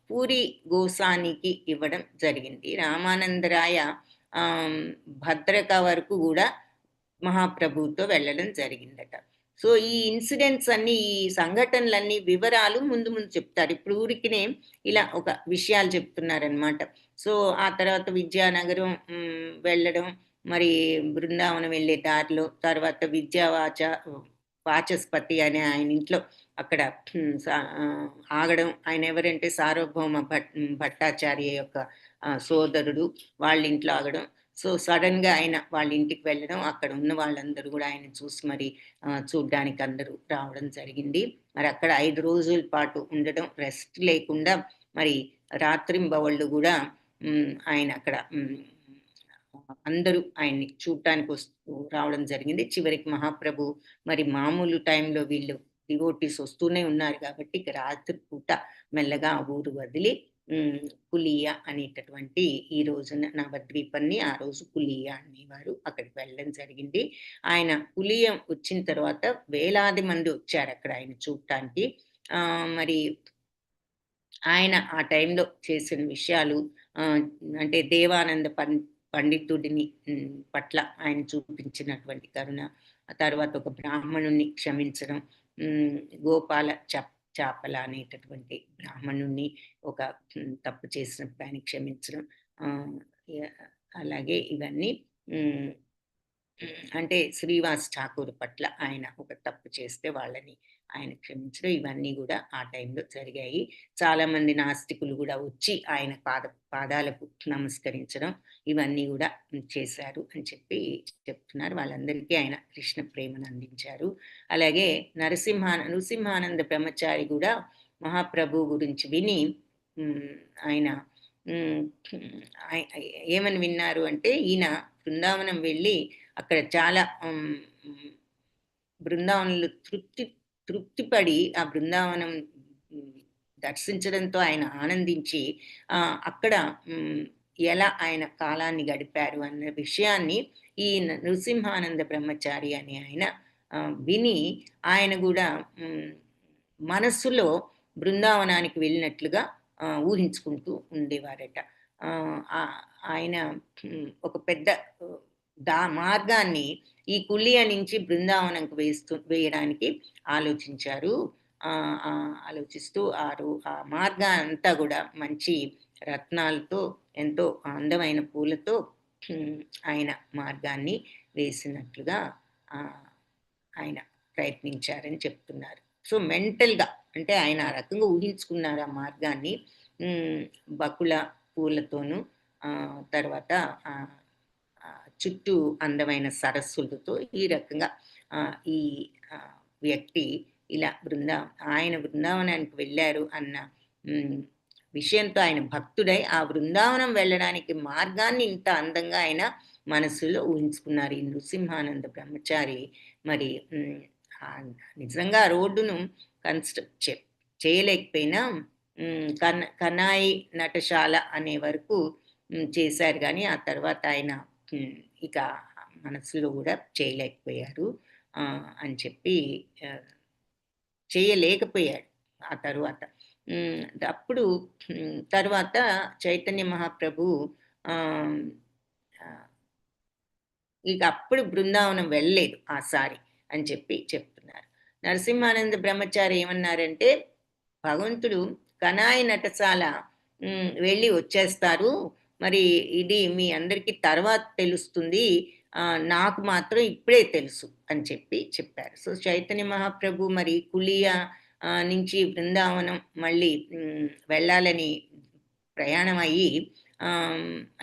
పూరి గోసానికి ఇవ్వడం జరిగింది. రామానందరాయ భద్రక వరకు కూడా మహాప్రభువుతో వెళ్ళడం జరిగిందట. సో ఈ ఇన్సిడెంట్స్ అన్ని ఈ సంఘటనలన్నీ వివరాలు ముందు చెప్తారు. ఇప్పుడు ఊరికినే ఇలా ఒక విషయాలు చెప్తున్నారనమాట. సో ఆ తర్వాత విద్యానగరం వెళ్ళడం, మరి బృందావనం వెళ్ళే దారిలో తర్వాత వాచస్పతి అనే ఆయన ఇంట్లో అక్కడ ఆగడం. ఆయన ఎవరంటే సార్వభౌమ భట్టాచార్య యొక్క సోదరుడు, వాళ్ళ ఇంట్లో ఆగడం. సో సడన్ గా ఆయన వాళ్ళ ఇంటికి వెళ్ళడం, అక్కడ ఉన్న వాళ్ళందరూ కూడా ఆయన చూసి మరి చూడ్డానికి అందరూ రావడం జరిగింది. మరి అక్కడ 5 రోజుల పాటు ఉండడం, రెస్ట్ లేకుండా మరి రాత్రింబవళ్ళు కూడా ఆయన అక్కడ అందరూ ఆయన్ని చూడటానికి రావడం జరిగింది. చివరికి మహాప్రభు మరి మామూలు టైంలో వీళ్ళు డివోటీస్ వస్తూనే ఉన్నారు కాబట్టి ఇక రాత్రి పూట మెల్లగా ఆ ఊరు వదిలి కులియా అనేటటువంటి ఈ రోజున నవద్వీపాన్ని ఆ రోజు కులియా అనేవారు, అక్కడికి వెళ్ళడం జరిగింది. ఆయన కులియా వచ్చిన తర్వాత వేలాది మంది వచ్చారు అక్కడ ఆయన చూడటానికి. మరి ఆయన ఆ టైంలో చేసిన విషయాలు అంటే దేవానంద పండితుడిని పట్ల ఆయన చూపించినటువంటి కరుణ, ఆ తర్వాత ఒక బ్రాహ్మణుణ్ణి క్షమించడం, గోపాల చాపల అనేటటువంటి బ్రాహ్మణుణ్ణి ఒక తప్పు చేసినప్పుడు ఆయన క్షమించడం, అలాగే ఇవన్నీ అంటే శ్రీవాస్ ఠాకూర్ పట్ల ఆయన ఒక తప్పు చేస్తే వాళ్ళని ఆయన క్షమించడం ఇవన్నీ కూడా ఆ టైంలో జరిగాయి. చాలామంది నాస్తికులు కూడా వచ్చి ఆయన పాదాలకు నమస్కరించడం ఇవన్నీ కూడా చేశారు అని చెప్పి చెప్తున్నారు. వాళ్ళందరికీ ఆయన కృష్ణ ప్రేమను అందించారు. అలాగే నృసింహానంద బ్రహ్మచారి కూడా మహాప్రభు గురించి విని ఆయన ఏమని విన్నారు అంటే, ఈయన బృందావనం వెళ్ళి అక్కడ చాలా బృందావనంలో తృప్తిపడి ఆ బృందావనం దర్శించడంతో ఆయన ఆనందించి అక్కడ ఎలా ఆయన కాలాన్ని గడిపారు అన్న విషయాన్ని ఈ నృసింహానంద బ్రహ్మచారి అని ఆయన విని ఆయన కూడా మనస్సులో బృందావనానికి వెళ్ళినట్లుగా ఊహించుకుంటూ ఉండేవారట. ఆయన ఒక పెద్ద మార్గాన్ని ఈ కులియా నుంచి బృందావనంకు వేయడానికి ఆలోచించారు. ఆలోచిస్తూ ఆ మార్గాన్ని అంతా కూడా మంచి రత్నాలతో ఎంతో అందమైన పూలతో ఆయన మార్గాన్ని వేసినట్లుగా ఆయన ప్రయత్నించారని చెప్తున్నారు. సో మెంటల్గా అంటే ఆయన ఆ రకంగా ఊహించుకున్నారు ఆ మార్గాన్ని బకుళ పూలతోనూ తర్వాత చుట్టూ అందమైన సరస్సులతో ఈ రకంగా ఈ వ్యక్తి ఇలా ఆయన బృందావనానికి వెళ్ళారు అన్న విషయంతో ఆయన భక్తుడై ఆ బృందావనం వెళ్ళడానికి మార్గాన్ని ఇంత అందంగా ఆయన మనసులో ఊహించుకున్నారు ఈ నృసింహానంద బ్రహ్మచారి. మరి నిజంగా రోడ్డును కన్స్ట్రక్ట్ చేయలేకపోయినా కనాయి నటశాల అనే వరకు చేశారు, కానీ ఆ తర్వాత ఆయన ఇక మనసులో కూడా చేయలేకపోయారు అని చెప్పి చేయలేకపోయాడు ఆ తరువాత. అప్పుడు తర్వాత చైతన్య మహాప్రభు ఇక అప్పుడు బృందావనం వెళ్ళలేదు ఆసారి అని చెప్పి చెప్తున్నారు. నరసింహానంద బ్రహ్మచారి ఏమన్నారంటే, భగవంతుడు కనాయి నటశాల వెళ్ళి వచ్చేస్తారు, మరి ఇది మీ అందరికీ తర్వాత తెలుస్తుంది, నాకు మాత్రం ఇప్పుడే తెలుసు అని చెప్పి చెప్పారు. సో చైతన్య మహాప్రభు మరి కులియా నుంచి బృందావనం మళ్ళీ వెళ్ళాలని ప్రయాణం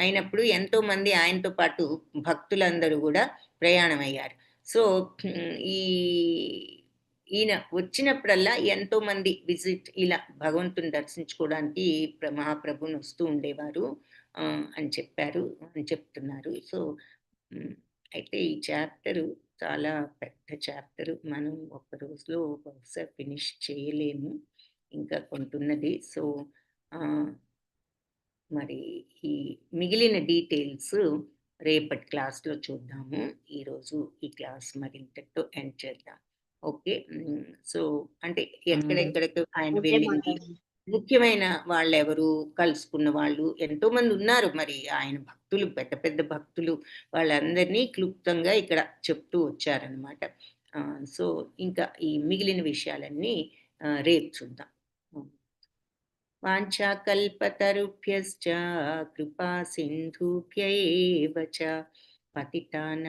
అయినప్పుడు ఎంతోమంది ఆయనతో పాటు భక్తులందరూ కూడా ప్రయాణం అయ్యారు. సో ఈయన వచ్చినప్పుడల్లా ఎంతోమంది విజిట్ ఇలా భగవంతుని దర్శించుకోవడానికి మహాప్రభుని వస్తూ ఉండేవారు అని చెప్తున్నారు. సో అయితే ఈ చాప్టరు చాలా పెద్ద చాప్టరు, మనం ఒక రోజులో బహుశా ఫినిష్ చేయలేము, ఇంకా కొంటున్నది. సో మరి ఈ మిగిలిన డీటెయిల్స్ రేపటి క్లాస్లో చూద్దాము. ఈరోజు ఈ క్లాస్ మరి ఇంతటితో ఎండ్ చేద్దాం. ఓకే. సో అంటే ఎక్కడెక్కడికి ఆయన వెళ్ళింది, ముఖ్యమైన వాళ్ళు ఎవరు, కలుసుకున్న వాళ్ళు ఎంతో మంది ఉన్నారు, మరి ఆయన భక్తులు పెద్ద పెద్ద భక్తులు వాళ్ళందరినీ క్లుప్తంగా ఇక్కడ చెప్తూ వచ్చారనమాట. సో ఇంకా ఈ మిగిలిన విషయాలన్నీ రేపు చూద్దాం. వాంఛాకల్పతరుభ్యశ్చ కృపా సింధుభ్య ఏవ చ పతితానాం